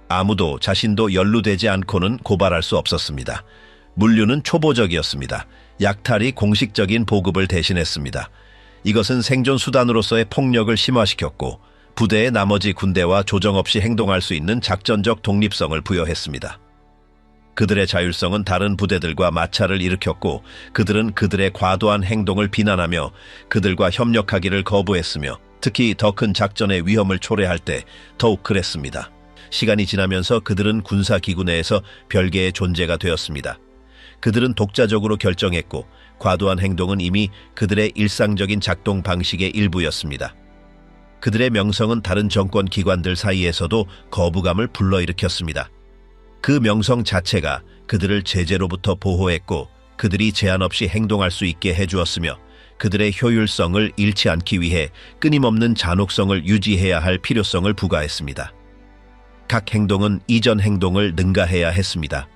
아무도 자신도 연루되지 않고는 고발할 수 없었습니다. 물류는 초보적이었습니다. 약탈이 공식적인 보급을 대신했습니다. 이것은 생존 수단으로서의 폭력을 심화시켰고 부대의 나머지 군대와 조정 없이 행동할 수 있는 작전적 독립성을 부여했습니다. 그들의 자율성은 다른 부대들과 마찰을 일으켰고 그들은 그들의 과도한 행동을 비난하며 그들과 협력하기를 거부했으며 특히 더 큰 작전의 위험을 초래할 때 더욱 그랬습니다. 시간이 지나면서 그들은 군사기구 내에서 별개의 존재가 되었습니다. 그들은 독자적으로 결정했고 과도한 행동은 이미 그들의 일상적인 작동 방식의 일부였습니다. 그들의 명성은 다른 정권 기관들 사이에서도 거부감을 불러일으켰습니다. 그 명성 자체가 그들을 제재로부터 보호했고 그들이 제한 없이 행동할 수 있게 해주었으며 그들의 효율성을 잃지 않기 위해 끊임없는 잔혹성을 유지해야 할 필요성을 부과했습니다. 각 행동은 이전 행동을 능가해야 했습니다.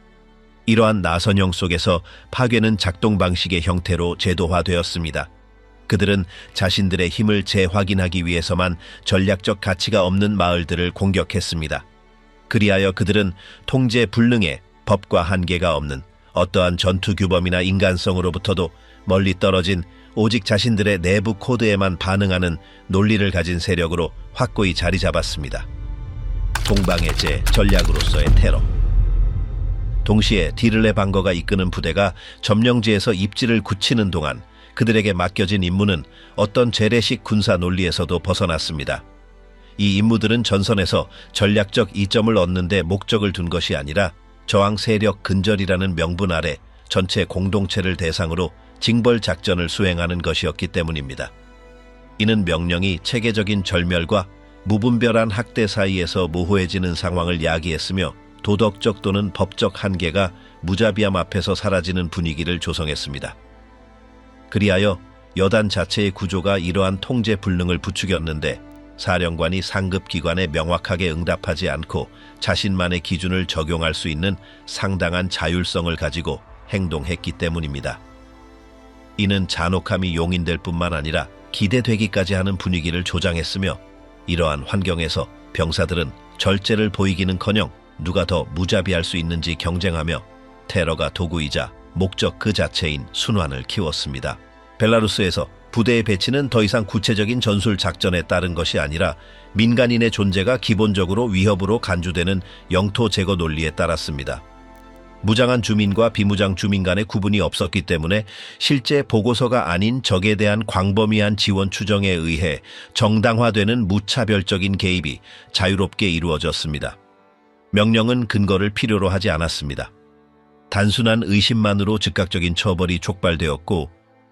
이러한 나선형 속에서 파괴는 작동 방식의 형태로 제도화되었습니다. 그들은 자신들의 힘을 재확인하기 위해서만 전략적 가치가 없는 마을들을 공격했습니다. 그리하여 그들은 통제 불능에 법과 한계가 없는 어떠한 전투 규범이나 인간성으로부터도 멀리 떨어진 오직 자신들의 내부 코드에만 반응하는 논리를 가진 세력으로 확고히 자리 잡았습니다. 동방해제 전략으로서의 테러. 동시에 디를레 방거가 이끄는 부대가 점령지에서 입지를 굳히는 동안 그들에게 맡겨진 임무는 어떤 재래식 군사 논리에서도 벗어났습니다. 이 임무들은 전선에서 전략적 이점을 얻는 데 목적을 둔 것이 아니라 저항 세력 근절이라는 명분 아래 전체 공동체를 대상으로 징벌 작전을 수행하는 것이었기 때문입니다. 이는 명령이 체계적인 절멸과 무분별한 학대 사이에서 모호해지는 상황을 야기했으며 도덕적 또는 법적 한계가 무자비함 앞에서 사라지는 분위기를 조성했습니다. 그리하여 여단 자체의 구조가 이러한 통제 불능을 부추겼는데 사령관이 상급 기관에 명확하게 응답하지 않고 자신만의 기준을 적용할 수 있는 상당한 자율성을 가지고 행동했기 때문입니다. 이는 잔혹함이 용인될 뿐만 아니라 기대되기까지 하는 분위기를 조장했으며 이러한 환경에서 병사들은 절제를 보이기는커녕 누가 더 무자비할 수 있는지 경쟁하며 테러가 도구이자 목적 그 자체인 순환을 키웠습니다. 벨라루스에서 부대의 배치는 더 이상 구체적인 전술 작전에 따른 것이 아니라 민간인의 존재가 기본적으로 위협으로 간주되는 영토 제거 논리에 따랐습니다. 무장한 주민과 비무장 주민 간의 구분이 없었기 때문에 실제 보고서가 아닌 적에 대한 광범위한 지원 추정에 의해 정당화되는 무차별적인 개입이 자유롭게 이루어졌습니다. 명령은 근거를 필요로 하지 않았습니다. 단순한 의심만으로 즉각적인 처벌이 촉발되었고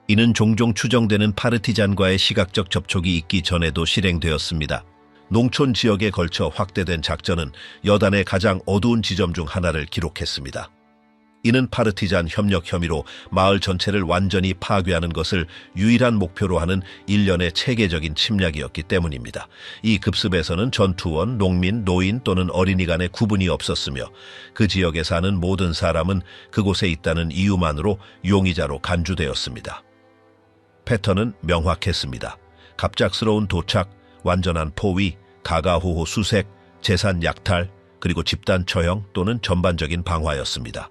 이는 종종 추정되는 파르티잔과의 시각적 접촉이 있기 전에도 실행되었습니다. 농촌 지역에 걸쳐 확대된 작전은 여단의 가장 어두운 지점 중 하나를 기록했습니다. 이는 파르티잔 협력 혐의로 마을 전체를 완전히 파괴하는 것을 유일한 목표로 하는 일련의 체계적인 침략이었기 때문입니다. 이 급습에서는 전투원, 농민, 노인 또는 어린이 간의 구분이 없었으며 그 지역에 사는 모든 사람은 그곳에 있다는 이유만으로 용의자로 간주되었습니다. 패턴은 명확했습니다. 갑작스러운 도착, 완전한 포위, 가가호호 수색, 재산 약탈, 그리고 집단 처형 또는 전반적인 방화였습니다.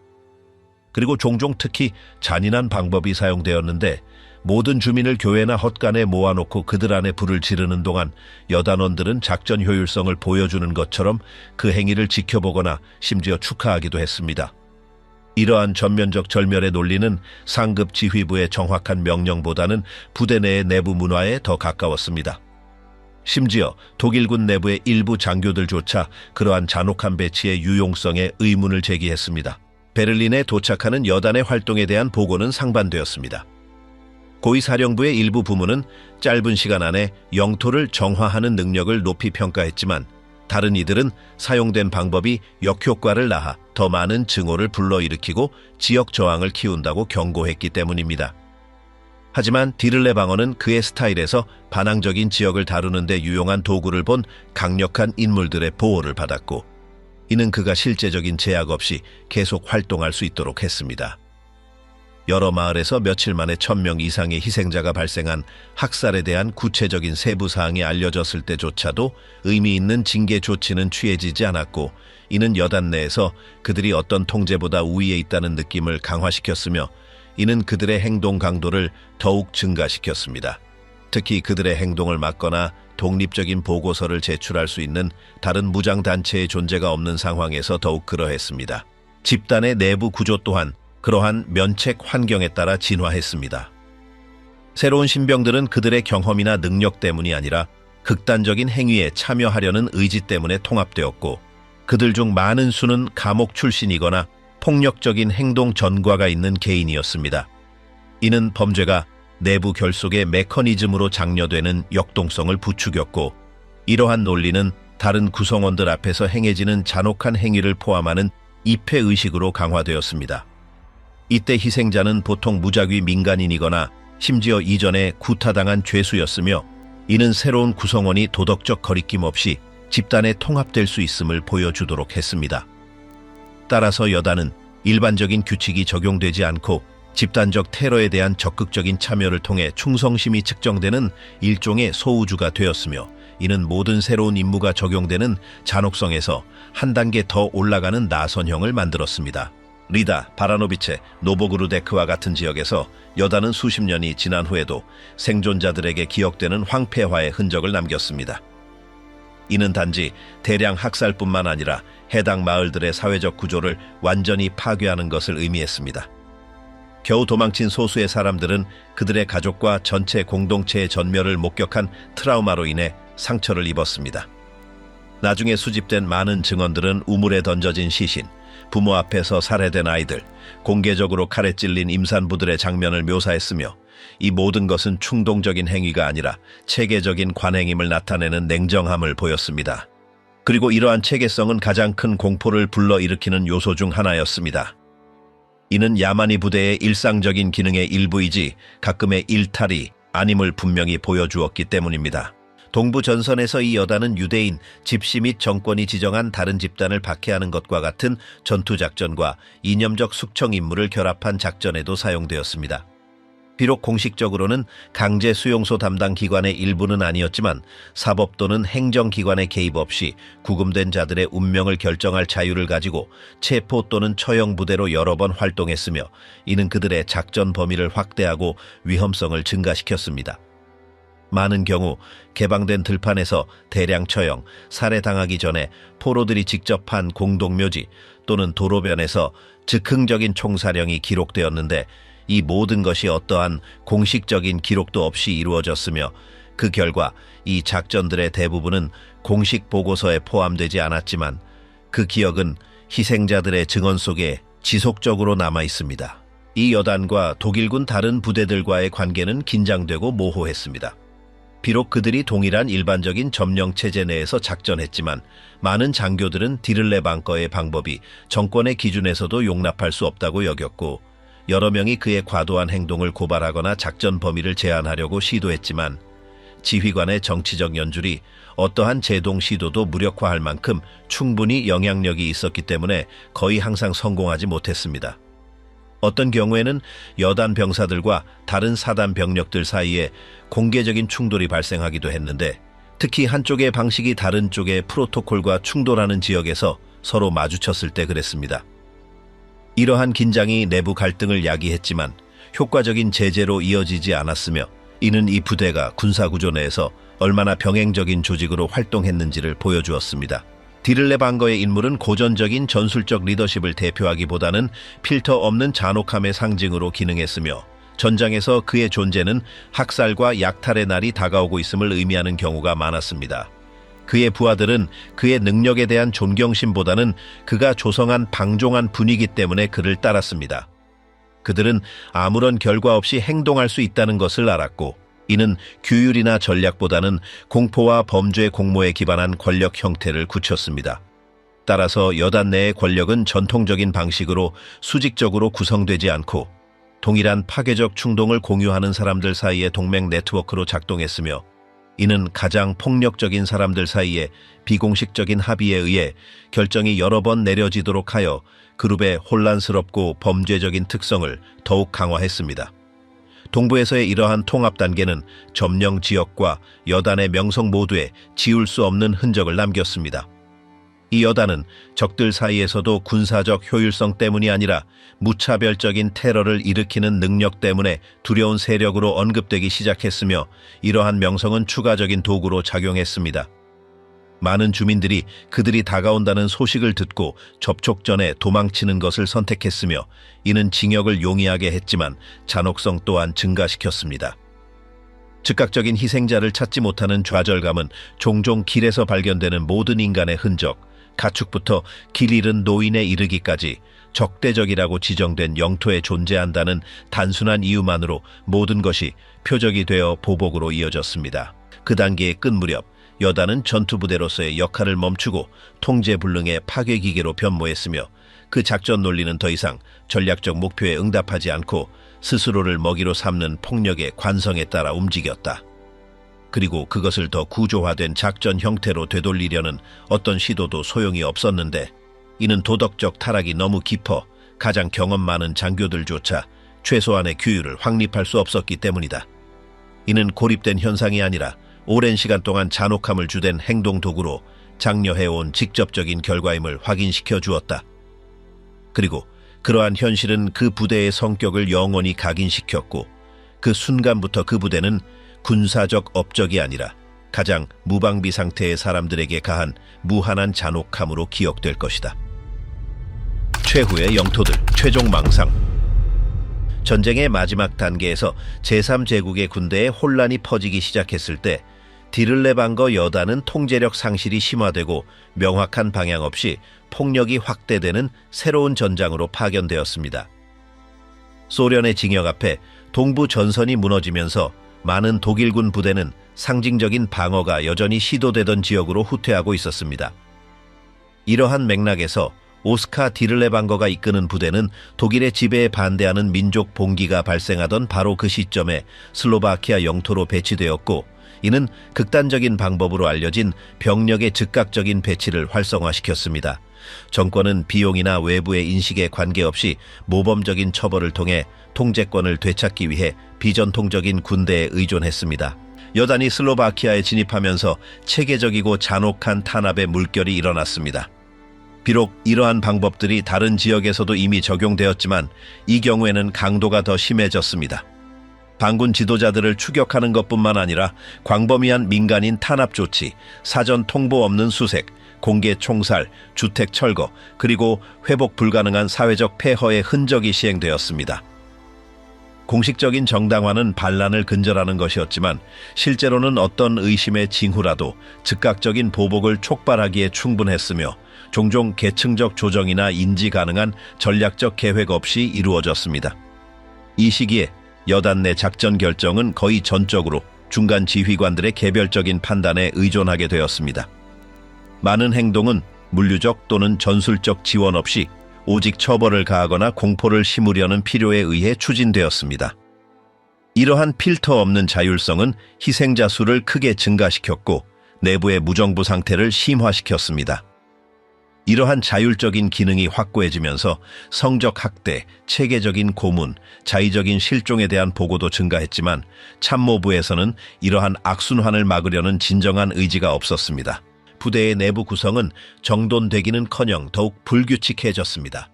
그리고 종종 특히 잔인한 방법이 사용되었는데 모든 주민을 교회나 헛간에 모아놓고 그들 안에 불을 지르는 동안 여단원들은 작전 효율성을 보여주는 것처럼 그 행위를 지켜보거나 심지어 축하하기도 했습니다. 이러한 전면적 절멸의 논리는 상급 지휘부의 정확한 명령보다는 부대 내의 내부 문화에 더 가까웠습니다. 심지어 독일군 내부의 일부 장교들조차 그러한 잔혹한 배치의 유용성에 의문을 제기했습니다. 베를린에 도착하는 여단의 활동에 대한 보고는 상반되었습니다. 고위사령부의 일부 부문은 짧은 시간 안에 영토를 정화하는 능력을 높이 평가했지만 다른 이들은 사용된 방법이 역효과를 낳아 더 많은 증오를 불러일으키고 지역 저항을 키운다고 경고했기 때문입니다. 하지만 디를레 방어는 그의 스타일에서 반항적인 지역을 다루는 데 유용한 도구를 본 강력한 인물들의 보호를 받았고 이는 그가 실제적인 제약 없이 계속 활동할 수 있도록 했습니다. 여러 마을에서 며칠 만에 1000명 이상의 희생자가 발생한 학살에 대한 구체적인 세부 사항이 알려졌을 때조차도 의미 있는 징계 조치는 취해지지 않았고 이는 여단 내에서 그들이 어떤 통제보다 우위에 있다는 느낌을 강화시켰으며 이는 그들의 행동 강도를 더욱 증가시켰습니다. 특히 그들의 행동을 막거나 독립적인 보고서를 제출할 수 있는 다른 무장단체의 존재가 없는 상황에서 더욱 그러했습니다. 집단의 내부 구조 또한 그러한 면책 환경에 따라 진화했습니다. 새로운 신병들은 그들의 경험이나 능력 때문이 아니라 극단적인 행위에 참여하려는 의지 때문에 통합되었고 그들 중 많은 수는 감옥 출신이거나 폭력적인 행동 전과가 있는 개인이었습니다. 이는 범죄가 내부 결속의 메커니즘으로 장려되는 역동성을 부추겼고 이러한 논리는 다른 구성원들 앞에서 행해지는 잔혹한 행위를 포함하는 입회의식으로 강화되었습니다. 이때 희생자는 보통 무작위 민간인이거나 심지어 이전에 구타당한 죄수였으며 이는 새로운 구성원이 도덕적 거리낌 없이 집단에 통합될 수 있음을 보여주도록 했습니다. 따라서 여단은 일반적인 규칙이 적용되지 않고 집단적 테러에 대한 적극적인 참여를 통해 충성심이 측정되는 일종의 소우주가 되었으며 이는 모든 새로운 임무가 적용되는 잔혹성에서 한 단계 더 올라가는 나선형을 만들었습니다. 리다, 바라노비체, 노보그루데크와 같은 지역에서 여단은 수십 년이 지난 후에도 생존자들에게 기억되는 황폐화의 흔적을 남겼습니다. 이는 단지 대량 학살뿐만 아니라 해당 마을들의 사회적 구조를 완전히 파괴하는 것을 의미했습니다. 겨우 도망친 소수의 사람들은 그들의 가족과 전체 공동체의 전멸을 목격한 트라우마로 인해 상처를 입었습니다. 나중에 수집된 많은 증언들은 우물에 던져진 시신, 부모 앞에서 살해된 아이들, 공개적으로 칼에 찔린 임산부들의 장면을 묘사했으며 이 모든 것은 충동적인 행위가 아니라 체계적인 관행임을 나타내는 냉정함을 보였습니다. 그리고 이러한 체계성은 가장 큰 공포를 불러일으키는 요소 중 하나였습니다. 이는 야마니 부대의 일상적인 기능의 일부이지 가끔의 일탈이 아님을 분명히 보여주었기 때문입니다. 동부 전선에서 이 여단은 유대인, 집시 및 정권이 지정한 다른 집단을 박해하는 것과 같은 전투작전과 이념적 숙청 임무를 결합한 작전에도 사용되었습니다. 비록 공식적으로는 강제 수용소 담당 기관의 일부는 아니었지만 사법 또는 행정기관의 개입 없이 구금된 자들의 운명을 결정할 자유를 가지고 체포 또는 처형 부대로 여러 번 활동했으며 이는 그들의 작전 범위를 확대하고 위험성을 증가시켰습니다. 많은 경우 개방된 들판에서 대량 처형, 살해당하기 전에 포로들이 직접 한 공동묘지 또는 도로변에서 즉흥적인 총사령이 기록되었는데 이 모든 것이 어떠한 공식적인 기록도 없이 이루어졌으며 그 결과 이 작전들의 대부분은 공식 보고서에 포함되지 않았지만 그 기억은 희생자들의 증언 속에 지속적으로 남아 있습니다. 이 여단과 독일군 다른 부대들과의 관계는 긴장되고 모호했습니다. 비록 그들이 동일한 일반적인 점령 체제 내에서 작전했지만 많은 장교들은 디를레 방거의 방법이 정권의 기준에서도 용납할 수 없다고 여겼고, 여러 명이 그의 과도한 행동을 고발하거나 작전 범위를 제한하려고 시도했지만 지휘관의 정치적 연줄이 어떠한 제동 시도도 무력화할 만큼 충분히 영향력이 있었기 때문에 거의 항상 성공하지 못했습니다. 어떤 경우에는 여단 병사들과 다른 사단 병력들 사이에 공개적인 충돌이 발생하기도 했는데, 특히 한쪽의 방식이 다른 쪽의 프로토콜과 충돌하는 지역에서 서로 마주쳤을 때 그랬습니다. 이러한 긴장이 내부 갈등을 야기했지만 효과적인 제재로 이어지지 않았으며, 이는 이 부대가 군사구조 내에서 얼마나 병행적인 조직으로 활동했는지를 보여주었습니다. 디를레 방거의 인물은 고전적인 전술적 리더십을 대표하기보다는 필터 없는 잔혹함의 상징으로 기능했으며, 전장에서 그의 존재는 학살과 약탈의 날이 다가오고 있음을 의미하는 경우가 많았습니다. 그의 부하들은 그의 능력에 대한 존경심보다는 그가 조성한 방종한 분위기 때문에 그를 따랐습니다. 그들은 아무런 결과 없이 행동할 수 있다는 것을 알았고, 이는 규율이나 전략보다는 공포와 범죄 공모에 기반한 권력 형태를 굳혔습니다. 따라서 여단 내의 권력은 전통적인 방식으로 수직적으로 구성되지 않고 동일한 파괴적 충동을 공유하는 사람들 사이의 동맹 네트워크로 작동했으며, 이는 가장 폭력적인 사람들 사이에 비공식적인 합의에 의해 결정이 여러 번 내려지도록 하여 그룹의 혼란스럽고 범죄적인 특성을 더욱 강화했습니다. 동부에서의 이러한 통합 단계는 점령 지역과 여단의 명성 모두에 지울 수 없는 흔적을 남겼습니다. 이 여단은 적들 사이에서도 군사적 효율성 때문이 아니라 무차별적인 테러를 일으키는 능력 때문에 두려운 세력으로 언급되기 시작했으며, 이러한 명성은 추가적인 도구로 작용했습니다. 많은 주민들이 그들이 다가온다는 소식을 듣고 접촉 전에 도망치는 것을 선택했으며, 이는 징역을 용이하게 했지만 잔혹성 또한 증가시켰습니다. 즉각적인 희생자를 찾지 못하는 좌절감은 종종 길에서 발견되는 모든 인간의 흔적, 가축부터 길 잃은 노인에 이르기까지 적대적이라고 지정된 영토에 존재한다는 단순한 이유만으로 모든 것이 표적이 되어 보복으로 이어졌습니다. 그 단계의 끝 무렵, 여단은 전투부대로서의 역할을 멈추고 통제불능의 파괴기계로 변모했으며, 그 작전 논리는 더 이상 전략적 목표에 응답하지 않고 스스로를 먹이로 삼는 폭력의 관성에 따라 움직였다. 그리고 그것을 더 구조화된 작전 형태로 되돌리려는 어떤 시도도 소용이 없었는데, 이는 도덕적 타락이 너무 깊어 가장 경험 많은 장교들조차 최소한의 규율을 확립할 수 없었기 때문이다. 이는 고립된 현상이 아니라 오랜 시간 동안 잔혹함을 주된 행동 도구로 장려해온 직접적인 결과임을 확인시켜 주었다. 그리고 그러한 현실은 그 부대의 성격을 영원히 각인시켰고, 그 순간부터 그 부대는 군사적 업적이 아니라 가장 무방비 상태의 사람들에게 가한 무한한 잔혹함으로 기억될 것이다. 최후의 영토들, 최종 망상. 전쟁의 마지막 단계에서 제3제국의 군대에 혼란이 퍼지기 시작했을 때 디를레 방거 여단은 통제력 상실이 심화되고 명확한 방향 없이 폭력이 확대되는 새로운 전장으로 파견되었습니다. 소련의 징역 앞에 동부 전선이 무너지면서 많은 독일군 부대는 상징적인 방어가 여전히 시도되던 지역으로 후퇴하고 있었습니다. 이러한 맥락에서 오스카 디를레 방거가 이끄는 부대는 독일의 지배에 반대하는 민족 봉기가 발생하던 바로 그 시점에 슬로바키아 영토로 배치되었고, 이는 극단적인 방법으로 알려진 병력의 즉각적인 배치를 활성화시켰습니다. 정권은 비용이나 외부의 인식에 관계없이 모범적인 처벌을 통해 통제권을 되찾기 위해 비전통적인 군대에 의존했습니다. 여단이 슬로바키아에 진입하면서 체계적이고 잔혹한 탄압의 물결이 일어났습니다. 비록 이러한 방법들이 다른 지역에서도 이미 적용되었지만 이 경우에는 강도가 더 심해졌습니다. 반군 지도자들을 추격하는 것뿐만 아니라 광범위한 민간인 탄압 조치, 사전 통보 없는 수색, 공개 총살, 주택 철거, 그리고 회복 불가능한 사회적 폐허의 흔적이 시행되었습니다. 공식적인 정당화는 반란을 근절하는 것이었지만 실제로는 어떤 의심의 징후라도 즉각적인 보복을 촉발하기에 충분했으며, 종종 계층적 조정이나 인지 가능한 전략적 계획 없이 이루어졌습니다. 이 시기에 여단 내 작전 결정은 거의 전적으로 중간 지휘관들의 개별적인 판단에 의존하게 되었습니다. 많은 행동은 물류적 또는 전술적 지원 없이 오직 처벌을 가하거나 공포를 심으려는 필요에 의해 추진되었습니다. 이러한 필터 없는 자율성은 희생자 수를 크게 증가시켰고 내부의 무정부 상태를 심화시켰습니다. 이러한 자율적인 기능이 확고해지면서 성적 학대, 체계적인 고문, 자의적인 실종에 대한 보고도 증가했지만 참모부에서는 이러한 악순환을 막으려는 진정한 의지가 없었습니다. 부대의 내부 구성은 정돈되기는커녕 더욱 불규칙해졌습니다.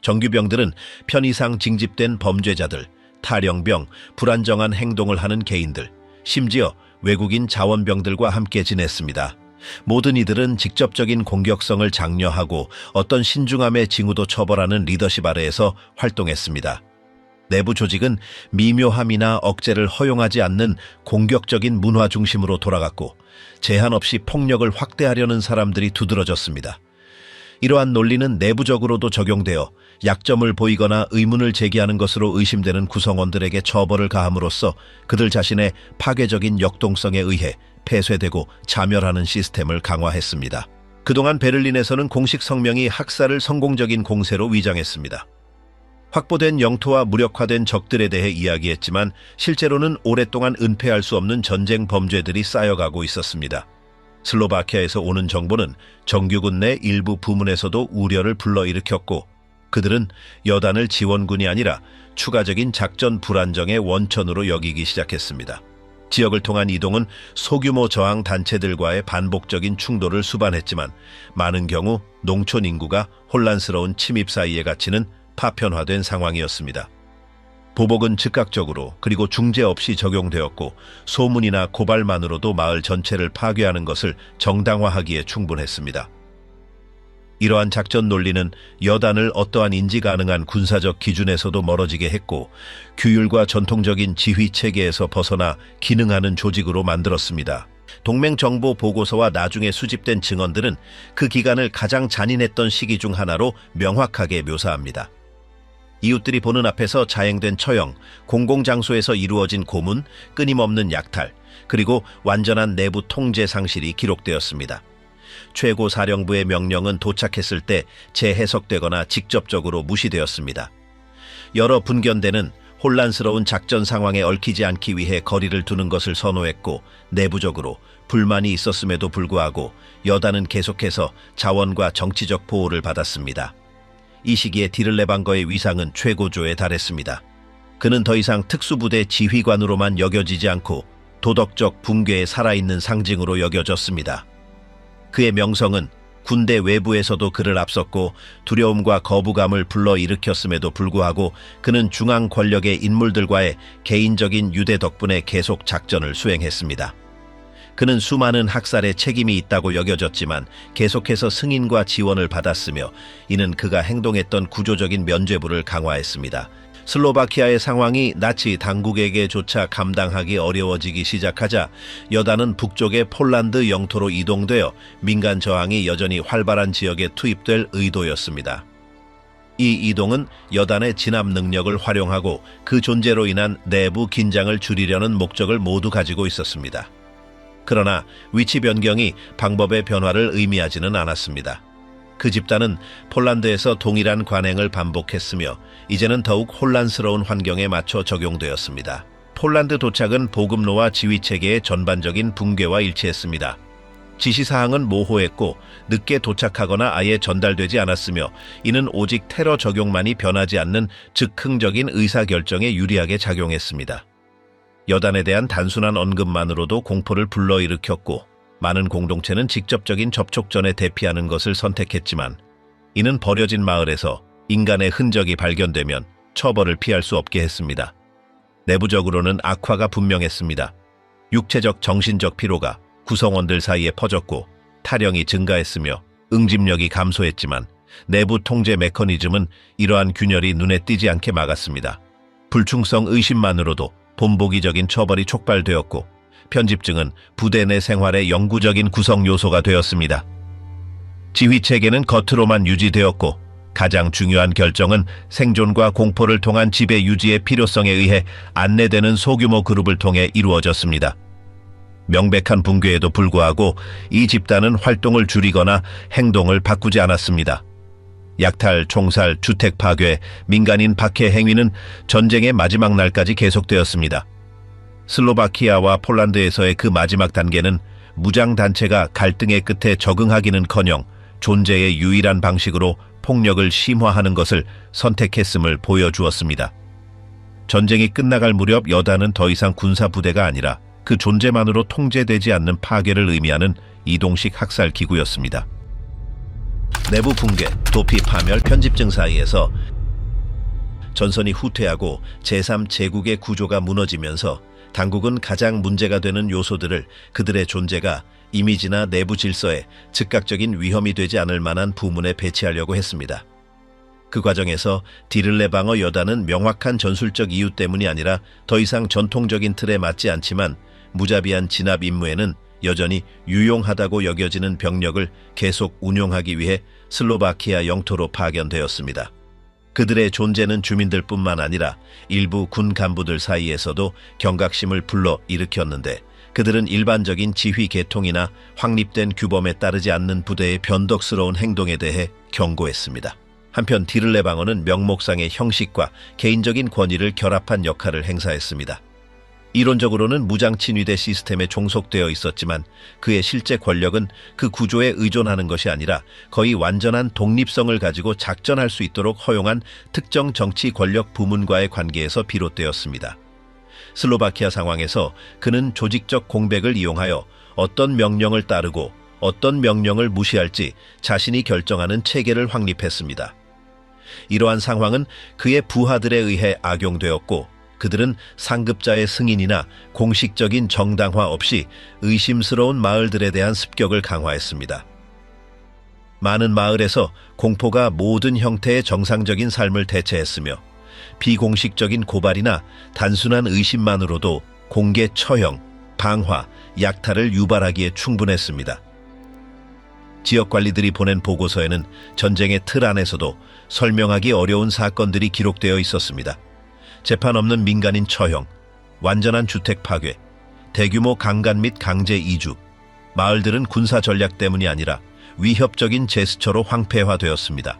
정규병들은 편의상 징집된 범죄자들, 탈영병, 불안정한 행동을 하는 개인들, 심지어 외국인 자원병들과 함께 지냈습니다. 모든 이들은 직접적인 공격성을 장려하고 어떤 신중함의 징후도 처벌하는 리더십 아래에서 활동했습니다. 내부 조직은 미묘함이나 억제를 허용하지 않는 공격적인 문화 중심으로 돌아갔고 제한 없이 폭력을 확대하려는 사람들이 두드러졌습니다. 이러한 논리는 내부적으로도 적용되어 약점을 보이거나 의문을 제기하는 것으로 의심되는 구성원들에게 처벌을 가함으로써 그들 자신의 파괴적인 역동성에 의해 폐쇄되고 자멸하는 시스템을 강화했습니다. 그동안 베를린에서는 공식 성명이 학살을 성공적인 공세로 위장했습니다. 확보된 영토와 무력화된 적들에 대해 이야기했지만 실제로는 오랫동안 은폐할 수 없는 전쟁 범죄들이 쌓여가고 있었습니다. 슬로바키아에서 오는 정보는 정규군 내 일부 부문에서도 우려를 불러일으켰고 그들은 여단을 지원군이 아니라 추가적인 작전 불안정의 원천으로 여기기 시작했습니다. 지역을 통한 이동은 소규모 저항 단체들과의 반복적인 충돌을 수반했지만 많은 경우 농촌 인구가 혼란스러운 침입 사이에 갇히는 파편화된 상황이었습니다. 보복은 즉각적으로 그리고 중재 없이 적용되었고 소문이나 고발만으로도 마을 전체를 파괴하는 것을 정당화하기에 충분했습니다. 이러한 작전 논리는 여단을 어떠한 인지 가능한 군사적 기준에서도 멀어지게 했고 규율과 전통적인 지휘 체계에서 벗어나 기능하는 조직으로 만들었습니다. 동맹 정보 보고서와 나중에 수집된 증언들은 그 기간을 가장 잔인했던 시기 중 하나로 명확하게 묘사합니다. 이웃들이 보는 앞에서 자행된 처형, 공공장소에서 이루어진 고문, 끊임없는 약탈, 그리고 완전한 내부 통제 상실이 기록되었습니다. 최고 사령부의 명령은 도착했을 때 재해석되거나 직접적으로 무시되었습니다. 여러 분견대는 혼란스러운 작전 상황에 얽히지 않기 위해 거리를 두는 것을 선호했고 내부적으로 불만이 있었음에도 불구하고 여단은 계속해서 자원과 정치적 보호를 받았습니다. 이 시기에 디를레방거의 위상은 최고조에 달했습니다. 그는 더 이상 특수부대 지휘관으로만 여겨지지 않고 도덕적 붕괴에 살아있는 상징으로 여겨졌습니다. 그의 명성은 군대 외부에서도 그를 앞섰고 두려움과 거부감을 불러일으켰음에도 불구하고 그는 중앙 권력의 인물들과의 개인적인 유대 덕분에 계속 작전을 수행했습니다. 그는 수많은 학살에 책임이 있다고 여겨졌지만 계속해서 승인과 지원을 받았으며 이는 그가 행동했던 구조적인 면죄부를 강화했습니다. 슬로바키아의 상황이 나치 당국에게조차 감당하기 어려워지기 시작하자 여단은 북쪽의 폴란드 영토로 이동되어 민간 저항이 여전히 활발한 지역에 투입될 의도였습니다. 이 이동은 여단의 진압 능력을 활용하고 그 존재로 인한 내부 긴장을 줄이려는 목적을 모두 가지고 있었습니다. 그러나 위치 변경이 방법의 변화를 의미하지는 않았습니다. 그 집단은 폴란드에서 동일한 관행을 반복했으며 이제는 더욱 혼란스러운 환경에 맞춰 적용되었습니다. 폴란드 도착은 보급로와 지휘체계의 전반적인 붕괴와 일치했습니다. 지시사항은 모호했고 늦게 도착하거나 아예 전달되지 않았으며 이는 오직 테러 적용만이 변하지 않는 즉흥적인 의사결정에 유리하게 작용했습니다. 여단에 대한 단순한 언급만으로도 공포를 불러일으켰고 많은 공동체는 직접적인 접촉 전에 대피하는 것을 선택했지만 이는 버려진 마을에서 인간의 흔적이 발견되면 처벌을 피할 수 없게 했습니다. 내부적으로는 악화가 분명했습니다. 육체적 정신적 피로가 구성원들 사이에 퍼졌고 탈영이 증가했으며 응집력이 감소했지만 내부 통제 메커니즘은 이러한 균열이 눈에 띄지 않게 막았습니다. 불충성 의심만으로도 본보기적인 처벌이 촉발되었고 편집증은 부대 내 생활의 영구적인 구성 요소가 되었습니다. 지휘체계는 겉으로만 유지되었고 가장 중요한 결정은 생존과 공포를 통한 지배 유지의 필요성에 의해 안내되는 소규모 그룹을 통해 이루어졌습니다. 명백한 붕괴에도 불구하고 이 집단은 활동을 줄이거나 행동을 바꾸지 않았습니다. 약탈, 총살, 주택 파괴, 민간인 박해 행위는 전쟁의 마지막 날까지 계속되었습니다. 슬로바키아와 폴란드에서의 그 마지막 단계는 무장단체가 갈등의 끝에 적응하기는커녕 존재의 유일한 방식으로 폭력을 심화하는 것을 선택했음을 보여주었습니다. 전쟁이 끝나갈 무렵 여단은 더 이상 군사부대가 아니라 그 존재만으로 통제되지 않는 파괴를 의미하는 이동식 학살 기구였습니다. 내부 붕괴, 도피 파멸, 편집증 사이에서 전선이 후퇴하고 제3제국의 구조가 무너지면서 당국은 가장 문제가 되는 요소들을 그들의 존재가 이미지나 내부 질서에 즉각적인 위험이 되지 않을 만한 부문에 배치하려고 했습니다. 그 과정에서 디를레방어 여단은 명확한 전술적 이유 때문이 아니라 더 이상 전통적인 틀에 맞지 않지만 무자비한 진압 임무에는 여전히 유용하다고 여겨지는 병력을 계속 운용하기 위해 슬로바키아 영토로 파견되었습니다. 그들의 존재는 주민들뿐만 아니라 일부 군 간부들 사이에서도 경각심을 불러 일으켰는데 그들은 일반적인 지휘 계통이나 확립된 규범에 따르지 않는 부대의 변덕스러운 행동에 대해 경고했습니다. 한편 디를레방어는 명목상의 형식과 개인적인 권위를 결합한 역할을 행사했습니다. 이론적으로는 무장친위대 시스템에 종속되어 있었지만 그의 실제 권력은 그 구조에 의존하는 것이 아니라 거의 완전한 독립성을 가지고 작전할 수 있도록 허용한 특정 정치 권력 부문과의 관계에서 비롯되었습니다. 슬로바키아 상황에서 그는 조직적 공백을 이용하여 어떤 명령을 따르고 어떤 명령을 무시할지 자신이 결정하는 체계를 확립했습니다. 이러한 상황은 그의 부하들에 의해 악용되었고 그들은 상급자의 승인이나 공식적인 정당화 없이 의심스러운 마을들에 대한 습격을 강화했습니다. 많은 마을에서 공포가 모든 형태의 정상적인 삶을 대체했으며 비공식적인 고발이나 단순한 의심만으로도 공개 처형, 방화, 약탈을 유발하기에 충분했습니다. 지역관리들이 보낸 보고서에는 전쟁의 틀 안에서도 설명하기 어려운 사건들이 기록되어 있었습니다. 재판 없는 민간인 처형, 완전한 주택 파괴, 대규모 강간 및 강제 이주, 마을들은 군사 전략 때문이 아니라 위협적인 제스처로 황폐화되었습니다.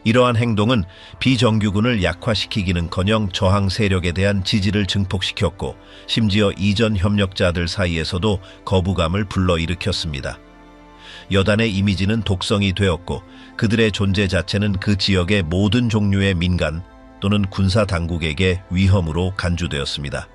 이러한 행동은 비정규군을 약화시키기는커녕 저항 세력에 대한 지지를 증폭시켰고 심지어 이전 협력자들 사이에서도 거부감을 불러일으켰습니다. 여단의 이미지는 독성이 되었고 그들의 존재 자체는 그 지역의 모든 종류의 민간 또는 군사 당국에게 위험으로 간주되었습니다.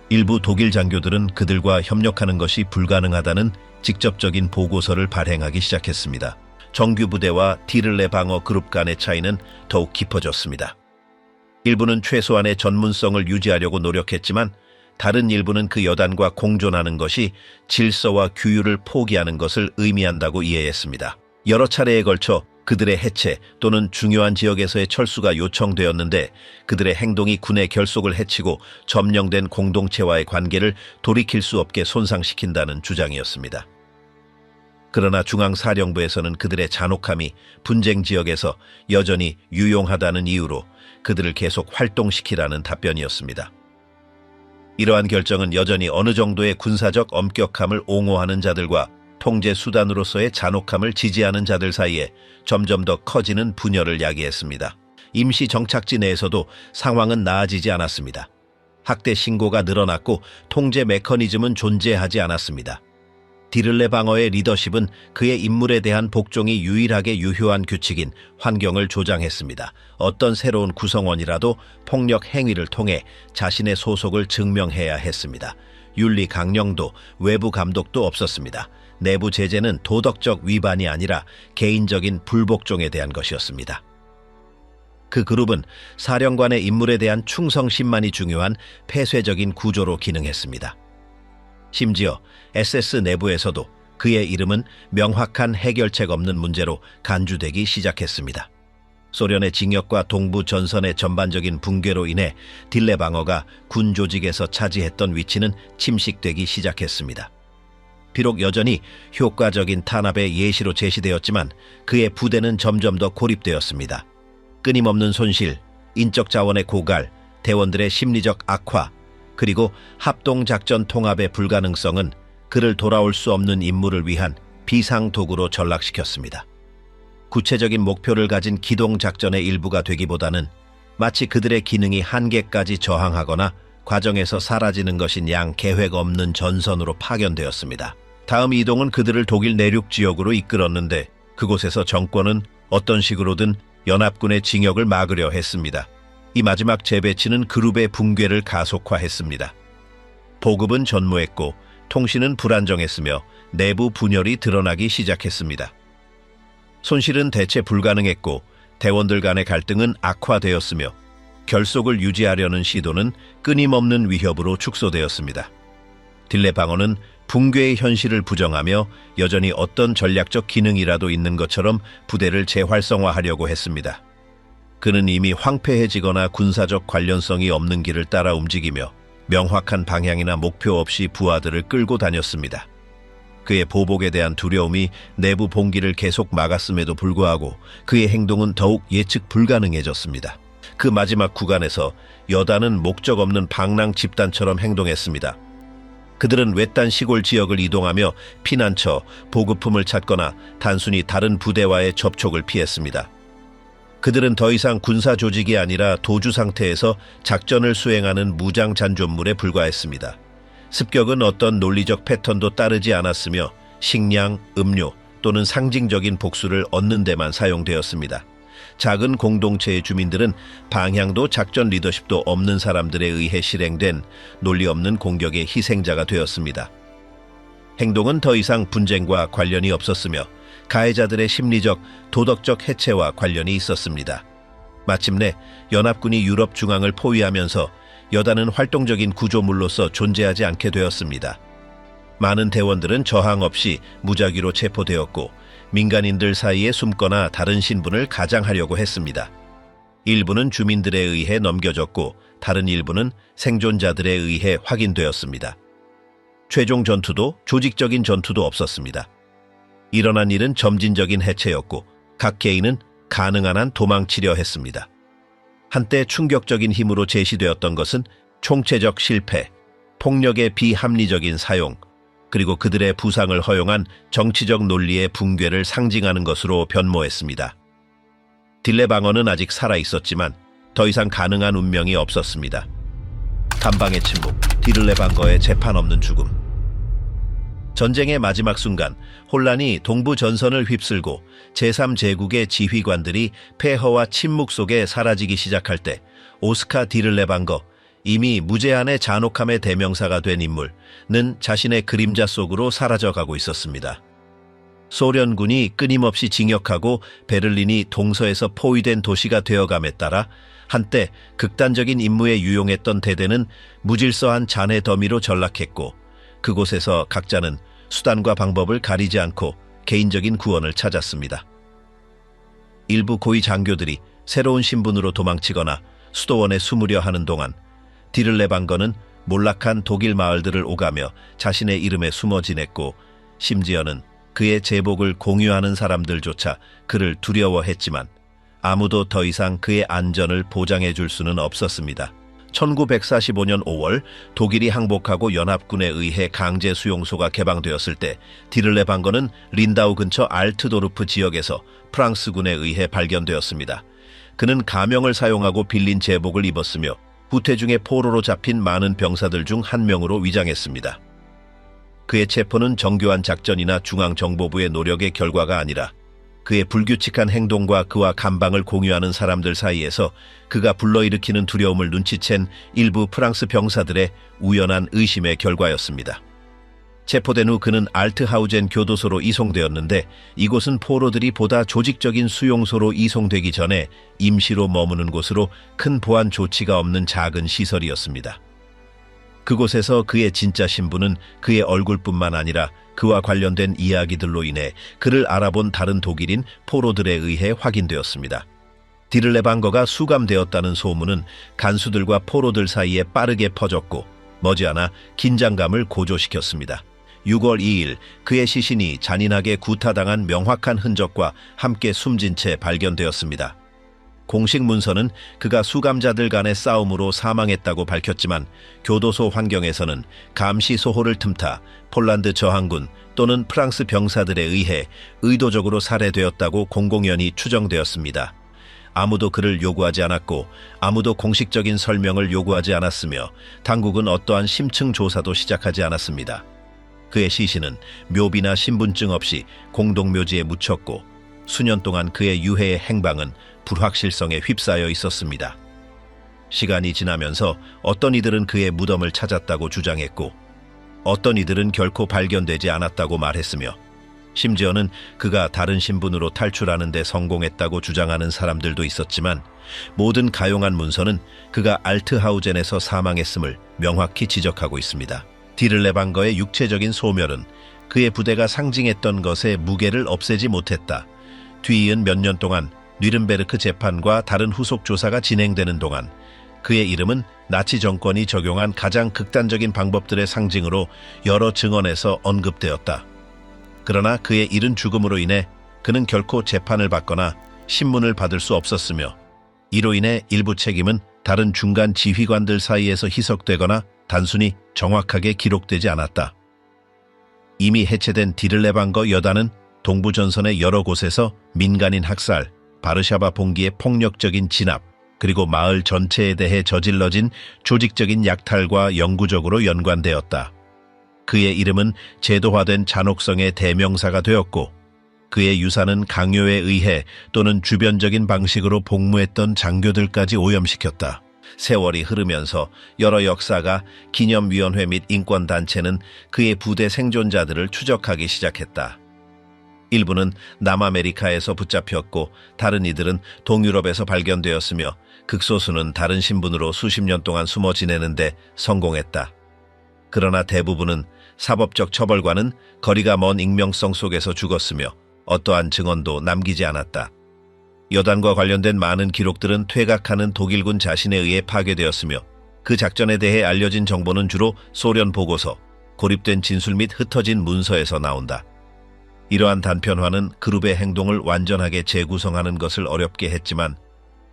일부 독일 장교들은 그들과 협력하는 것이 불가능하다는 직접적인 보고서를 발행하기 시작했습니다. 정규 부대와 디를레방어 그룹 간의 차이는 더욱 깊어졌습니다. 일부는 최소한의 전문성을 유지하려고 노력했지만 다른 일부는 그 여단과 공존하는 것이 질서와 규율을 포기하는 것을 의미한다고 이해했습니다. 여러 차례에 걸쳐 그들의 해체 또는 중요한 지역에서의 철수가 요청되었는데 그들의 행동이 군의 결속을 해치고 점령된 공동체와의 관계를 돌이킬 수 없게 손상시킨다는 주장이었습니다. 그러나 중앙사령부에서는 그들의 잔혹함이 분쟁 지역에서 여전히 유용하다는 이유로 그들을 계속 활동시키라는 답변이었습니다. 이러한 결정은 여전히 어느 정도의 군사적 엄격함을 옹호하는 자들과 통제 수단으로서의 잔혹함을 지지하는 자들 사이에 점점 더 커지는 분열을 야기했습니다. 임시 정착지 내에서도 상황은 나아지지 않았습니다. 학대 신고가 늘어났고 통제 메커니즘은 존재하지 않았습니다. 디를레방어의 리더십은 그의 인물에 대한 복종이 유일하게 유효한 규칙인 환경을 조장했습니다. 어떤 새로운 구성원이라도 폭력 행위를 통해 자신의 소속을 증명해야 했습니다. 윤리 강령도 외부 감독도 없었습니다. 내부 제재는 도덕적 위반이 아니라 개인적인 불복종에 대한 것이었습니다. 그 그룹은 사령관의 인물에 대한 충성심만이 중요한 폐쇄적인 구조로 기능했습니다. 심지어 SS 내부에서도 그의 이름은 명확한 해결책 없는 문제로 간주되기 시작했습니다. 소련의 징역과 동부 전선의 전반적인 붕괴로 인해 딜레방어가 군 조직에서 차지했던 위치는 침식되기 시작했습니다. 비록 여전히 효과적인 탄압의 예시로 제시되었지만 그의 부대는 점점 더 고립되었습니다. 끊임없는 손실, 인적 자원의 고갈, 대원들의 심리적 악화, 그리고 합동작전 통합의 불가능성은 그를 돌아올 수 없는 임무를 위한 비상도구로 전락시켰습니다. 구체적인 목표를 가진 기동작전의 일부가 되기보다는 마치 그들의 기능이 한계까지 저항하거나 과정에서 사라지는 것인 양 계획 없는 전선으로 파견되었습니다. 다음 이동은 그들을 독일 내륙 지역으로 이끌었는데 그곳에서 정권은 어떤 식으로든 연합군의 징역을 막으려 했습니다. 이 마지막 재배치는 그룹의 붕괴를 가속화했습니다. 보급은 전무했고 통신은 불안정했으며 내부 분열이 드러나기 시작했습니다. 손실은 대체 불가능했고 대원들 간의 갈등은 악화되었으며 결속을 유지하려는 시도는 끊임없는 위협으로 축소되었습니다. 딜레 방어는 붕괴의 현실을 부정하며 여전히 어떤 전략적 기능이라도 있는 것처럼 부대를 재활성화하려고 했습니다. 그는 이미 황폐해지거나 군사적 관련성이 없는 길을 따라 움직이며 명확한 방향이나 목표 없이 부하들을 끌고 다녔습니다. 그의 보복에 대한 두려움이 내부 봉기를 계속 막았음에도 불구하고 그의 행동은 더욱 예측 불가능해졌습니다. 그 마지막 구간에서 여단은 목적 없는 방랑 집단처럼 행동했습니다. 그들은 외딴 시골 지역을 이동하며 피난처, 보급품을 찾거나 단순히 다른 부대와의 접촉을 피했습니다. 그들은 더 이상 군사 조직이 아니라 도주 상태에서 작전을 수행하는 무장 잔존물에 불과했습니다. 습격은 어떤 논리적 패턴도 따르지 않았으며 식량, 음료 또는 상징적인 복수를 얻는 데만 사용되었습니다. 작은 공동체의 주민들은 방향도 작전 리더십도 없는 사람들에 의해 실행된 논리 없는 공격의 희생자가 되었습니다. 행동은 더 이상 분쟁과 관련이 없었으며 가해자들의 심리적, 도덕적 해체와 관련이 있었습니다. 마침내 연합군이 유럽 중앙을 포위하면서 여단은 활동적인 구조물로서 존재하지 않게 되었습니다. 많은 대원들은 저항 없이 무작위로 체포되었고 민간인들 사이에 숨거나 다른 신분을 가장하려고 했습니다. 일부는 주민들에 의해 넘겨졌고 다른 일부는 생존자들에 의해 확인되었습니다. 최종 전투도 조직적인 전투도 없었습니다. 일어난 일은 점진적인 해체였고 각 개인은 가능한 한 도망치려 했습니다. 한때 충격적인 힘으로 제시되었던 것은 총체적 실패, 폭력의 비합리적인 사용, 그리고 그들의 부상을 허용한 정치적 논리의 붕괴를 상징하는 것으로 변모했습니다. 딜레 방어는 아직 살아있었지만 더 이상 가능한 운명이 없었습니다. 감방의 침묵, 딜레 방어의 재판 없는 죽음. 전쟁의 마지막 순간 혼란이 동부 전선을 휩쓸고 제3제국의 지휘관들이 폐허와 침묵 속에 사라지기 시작할 때 오스카 디를레방거, 이미 무제한의 잔혹함의 대명사가 된 인물은 자신의 그림자 속으로 사라져가고 있었습니다. 소련군이 끊임없이 징역하고 베를린이 동서에서 포위된 도시가 되어감에 따라 한때 극단적인 임무에 유용했던 대대는 무질서한 잔해 더미로 전락했고 그곳에서 각자는 수단과 방법을 가리지 않고 개인적인 구원을 찾았습니다. 일부 고위 장교들이 새로운 신분으로 도망치거나 수도원에 숨으려 하는 동안 디를레방거는 몰락한 독일 마을들을 오가며 자신의 이름에 숨어 지냈고 심지어는 그의 제복을 공유하는 사람들조차 그를 두려워했지만 아무도 더 이상 그의 안전을 보장해 줄 수는 없었습니다. 1945년 5월 독일이 항복하고 연합군에 의해 강제 수용소가 개방되었을 때 디를레방거는 린다우 근처 알트도르프 지역에서 프랑스군에 의해 발견되었습니다. 그는 가명을 사용하고 빌린 제복을 입었으며 후퇴 중에 포로로 잡힌 많은 병사들 중 한 명으로 위장했습니다. 그의 체포는 정교한 작전이나 중앙정보부의 노력의 결과가 아니라 그의 불규칙한 행동과 그와 감방을 공유하는 사람들 사이에서 그가 불러일으키는 두려움을 눈치챈 일부 프랑스 병사들의 우연한 의심의 결과였습니다. 체포된 후 그는 알트하우젠 교도소로 이송되었는데 이곳은 포로들이 보다 조직적인 수용소로 이송되기 전에 임시로 머무는 곳으로 큰 보안 조치가 없는 작은 시설이었습니다. 그곳에서 그의 진짜 신분은 그의 얼굴뿐만 아니라 그와 관련된 이야기들로 인해 그를 알아본 다른 독일인 포로들에 의해 확인되었습니다. 디를레방거가 수감되었다는 소문은 간수들과 포로들 사이에 빠르게 퍼졌고 머지않아 긴장감을 고조시켰습니다. 6월 2일 그의 시신이 잔인하게 구타당한 명확한 흔적과 함께 숨진 채 발견되었습니다. 공식 문서는 그가 수감자들 간의 싸움으로 사망했다고 밝혔지만 교도소 환경에서는 감시 소호를 틈타 폴란드 저항군 또는 프랑스 병사들에 의해 의도적으로 살해되었다고 공공연히 추정되었습니다. 아무도 그를 요구하지 않았고 아무도 공식적인 설명을 요구하지 않았으며 당국은 어떠한 심층 조사도 시작하지 않았습니다. 그의 시신은 묘비나 신분증 없이 공동묘지에 묻혔고 수년 동안 그의 유해의 행방은 불확실성에 휩싸여 있었습니다. 시간이 지나면서 어떤 이들은 그의 무덤을 찾았다고 주장했고 어떤 이들은 결코 발견되지 않았다고 말했으며 심지어는 그가 다른 신분으로 탈출하는 데 성공했다고 주장하는 사람들도 있었지만 모든 가용한 문서는 그가 알트하우젠에서 사망했음을 명확히 지적하고 있습니다. 디를레방거의 육체적인 소멸은 그의 부대가 상징했던 것의 무게를 없애지 못했다. 뒤이은 몇 년 동안 뉘른베르크 재판과 다른 후속 조사가 진행되는 동안 그의 이름은 나치 정권이 적용한 가장 극단적인 방법들의 상징으로 여러 증언에서 언급되었다. 그러나 그의 이른 죽음으로 인해 그는 결코 재판을 받거나 신문을 받을 수 없었으며 이로 인해 일부 책임은 다른 중간 지휘관들 사이에서 희석되거나 단순히 정확하게 기록되지 않았다. 이미 해체된 디를레방거 여단은 동부전선의 여러 곳에서 민간인 학살, 바르샤바 봉기의 폭력적인 진압, 그리고 마을 전체에 대해 저질러진 조직적인 약탈과 영구적으로 연관되었다. 그의 이름은 제도화된 잔혹성의 대명사가 되었고 그의 유산은 강요에 의해 또는 주변적인 방식으로 복무했던 장교들까지 오염시켰다. 세월이 흐르면서 여러 역사가, 기념위원회 및 인권단체는 그의 부대 생존자들을 추적하기 시작했다. 일부는 남아메리카에서 붙잡혔고 다른 이들은 동유럽에서 발견되었으며 극소수는 다른 신분으로 수십 년 동안 숨어 지내는데 성공했다. 그러나 대부분은 사법적 처벌과는 거리가 먼 익명성 속에서 죽었으며 어떠한 증언도 남기지 않았다. 여단과 관련된 많은 기록들은 퇴각하는 독일군 자신에 의해 파괴되었으며 그 작전에 대해 알려진 정보는 주로 소련 보고서, 고립된 진술 및 흩어진 문서에서 나온다. 이러한 단편화는 그룹의 행동을 완전하게 재구성하는 것을 어렵게 했지만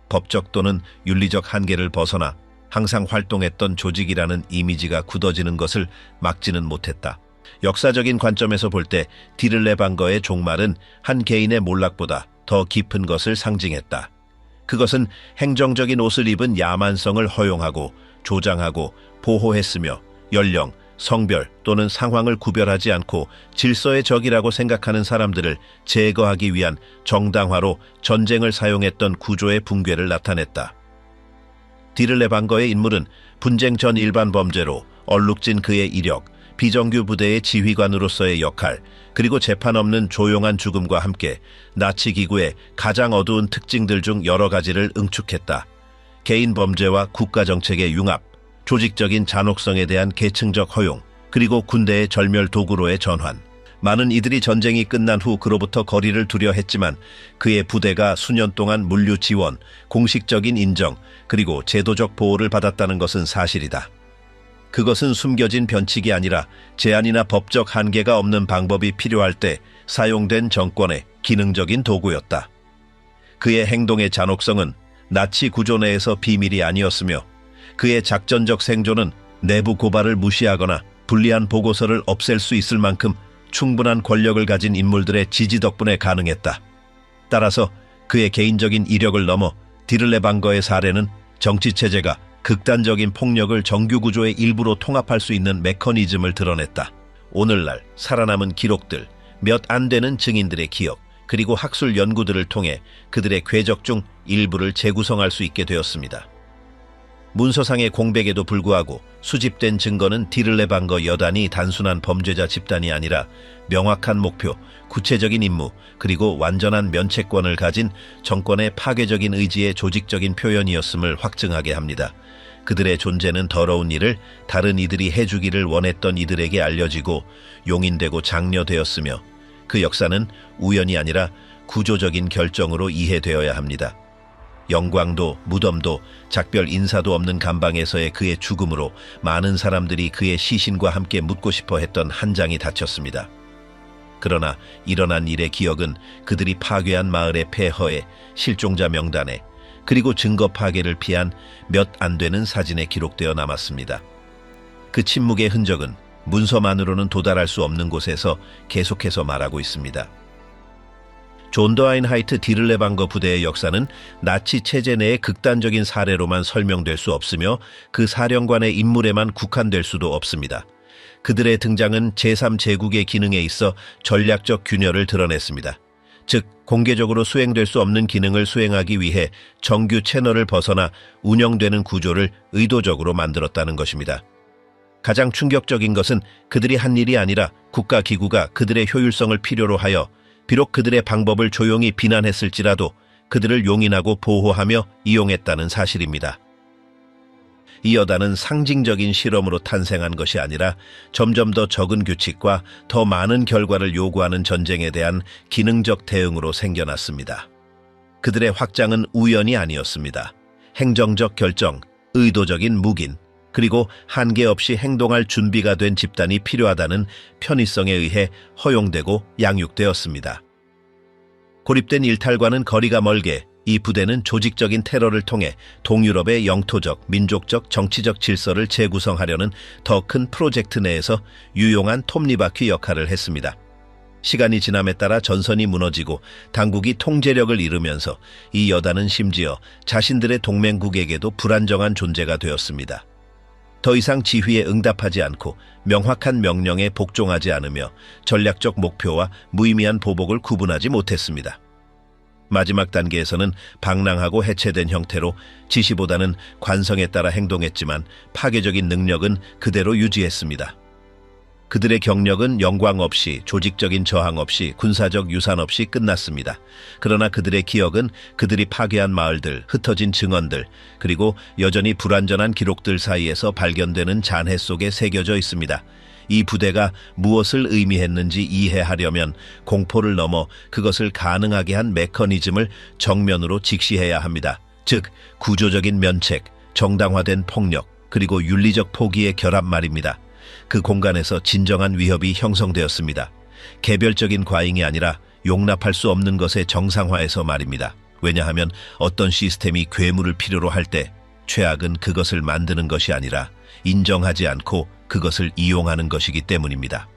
법적 또는 윤리적 한계를 벗어나 항상 활동했던 조직이라는 이미지가 굳어지는 것을 막지는 못했다. 역사적인 관점에서 볼 때 디를레방거의 종말은 한 개인의 몰락보다 더 깊은 것을 상징했다. 그것은 행정적인 옷을 입은 야만성을 허용하고 조장하고 보호했으며 연령, 성별 또는 상황을 구별하지 않고 질서의 적이라고 생각하는 사람들을 제거하기 위한 정당화로 전쟁을 사용했던 구조의 붕괴를 나타냈다. 디를레방거의 인물은 분쟁 전 일반 범죄로 얼룩진 그의 이력, 비정규 부대의 지휘관으로서의 역할, 그리고 재판 없는 조용한 죽음과 함께 나치 기구의 가장 어두운 특징들 중 여러 가지를 응축했다. 개인 범죄와 국가 정책의 융합, 조직적인 잔혹성에 대한 계층적 허용, 그리고 군대의 절멸 도구로의 전환. 많은 이들이 전쟁이 끝난 후 그로부터 거리를 두려 했지만 그의 부대가 수년 동안 물류 지원, 공식적인 인정, 그리고 제도적 보호를 받았다는 것은 사실이다. 그것은 숨겨진 변칙이 아니라 제한이나 법적 한계가 없는 방법이 필요할 때 사용된 정권의 기능적인 도구였다. 그의 행동의 잔혹성은 나치 구조 내에서 비밀이 아니었으며 그의 작전적 생존은 내부 고발을 무시하거나 불리한 보고서를 없앨 수 있을 만큼 충분한 권력을 가진 인물들의 지지 덕분에 가능했다. 따라서 그의 개인적인 이력을 넘어 디를레방거의 사례는 정치체제가 극단적인 폭력을 정규구조의 일부로 통합할 수 있는 메커니즘을 드러냈다. 오늘날 살아남은 기록들, 몇 안 되는 증인들의 기억, 그리고 학술 연구들을 통해 그들의 궤적 중 일부를 재구성할 수 있게 되었습니다. 문서상의 공백에도 불구하고 수집된 증거는 디를레방거 여단이 단순한 범죄자 집단이 아니라 명확한 목표, 구체적인 임무, 그리고 완전한 면책권을 가진 정권의 파괴적인 의지의 조직적인 표현이었음을 확증하게 합니다. 그들의 존재는 더러운 일을 다른 이들이 해주기를 원했던 이들에게 알려지고 용인되고 장려되었으며 그 역사는 우연이 아니라 구조적인 결정으로 이해되어야 합니다. 영광도 무덤도 작별 인사도 없는 감방에서의 그의 죽음으로 많은 사람들이 그의 시신과 함께 묻고 싶어 했던 한 장이 닫혔습니다. 그러나 일어난 일의 기억은 그들이 파괴한 마을의 폐허에, 실종자 명단에, 그리고 증거 파괴를 피한 몇 안 되는 사진에 기록되어 남았습니다. 그 침묵의 흔적은 문서만으로는 도달할 수 없는 곳에서 계속해서 말하고 있습니다. 존 더 아인하이트 디를레방거 부대의 역사는 나치 체제 내의 극단적인 사례로만 설명될 수 없으며 그 사령관의 인물에만 국한될 수도 없습니다. 그들의 등장은 제3제국의 기능에 있어 전략적 균열을 드러냈습니다. 즉, 공개적으로 수행될 수 없는 기능을 수행하기 위해 정규 채널을 벗어나 운영되는 구조를 의도적으로 만들었다는 것입니다. 가장 충격적인 것은 그들이 한 일이 아니라 국가기구가 그들의 효율성을 필요로 하여 비록 그들의 방법을 조용히 비난했을지라도 그들을 용인하고 보호하며 이용했다는 사실입니다. 이 여단은 상징적인 실험으로 탄생한 것이 아니라 점점 더 적은 규칙과 더 많은 결과를 요구하는 전쟁에 대한 기능적 대응으로 생겨났습니다. 그들의 확장은 우연이 아니었습니다. 행정적 결정, 의도적인 묵인, 그리고 한계 없이 행동할 준비가 된 집단이 필요하다는 편의성에 의해 허용되고 양육되었습니다. 고립된 일탈과는 거리가 멀게 이 부대는 조직적인 테러를 통해 동유럽의 영토적, 민족적, 정치적 질서를 재구성하려는 더 큰 프로젝트 내에서 유용한 톱니바퀴 역할을 했습니다. 시간이 지남에 따라 전선이 무너지고 당국이 통제력을 잃으면서 이 여단은 심지어 자신들의 동맹국에게도 불안정한 존재가 되었습니다. 더 이상 지휘에 응답하지 않고 명확한 명령에 복종하지 않으며 전략적 목표와 무의미한 보복을 구분하지 못했습니다. 마지막 단계에서는 방랑하고 해체된 형태로 지시보다는 관성에 따라 행동했지만 파괴적인 능력은 그대로 유지했습니다. 그들의 경력은 영광 없이, 조직적인 저항 없이, 군사적 유산 없이 끝났습니다. 그러나 그들의 기억은 그들이 파괴한 마을들, 흩어진 증언들, 그리고 여전히 불완전한 기록들 사이에서 발견되는 잔해 속에 새겨져 있습니다. 이 부대가 무엇을 의미했는지 이해하려면 공포를 넘어 그것을 가능하게 한 메커니즘을 정면으로 직시해야 합니다. 즉, 구조적인 면책, 정당화된 폭력, 그리고 윤리적 포기의 결합 말입니다. 그 공간에서 진정한 위협이 형성되었습니다. 개별적인 과잉이 아니라 용납할 수 없는 것의 정상화에서 말입니다. 왜냐하면 어떤 시스템이 괴물을 필요로 할 때 최악은 그것을 만드는 것이 아니라 인정하지 않고 그것을 이용하는 것이기 때문입니다.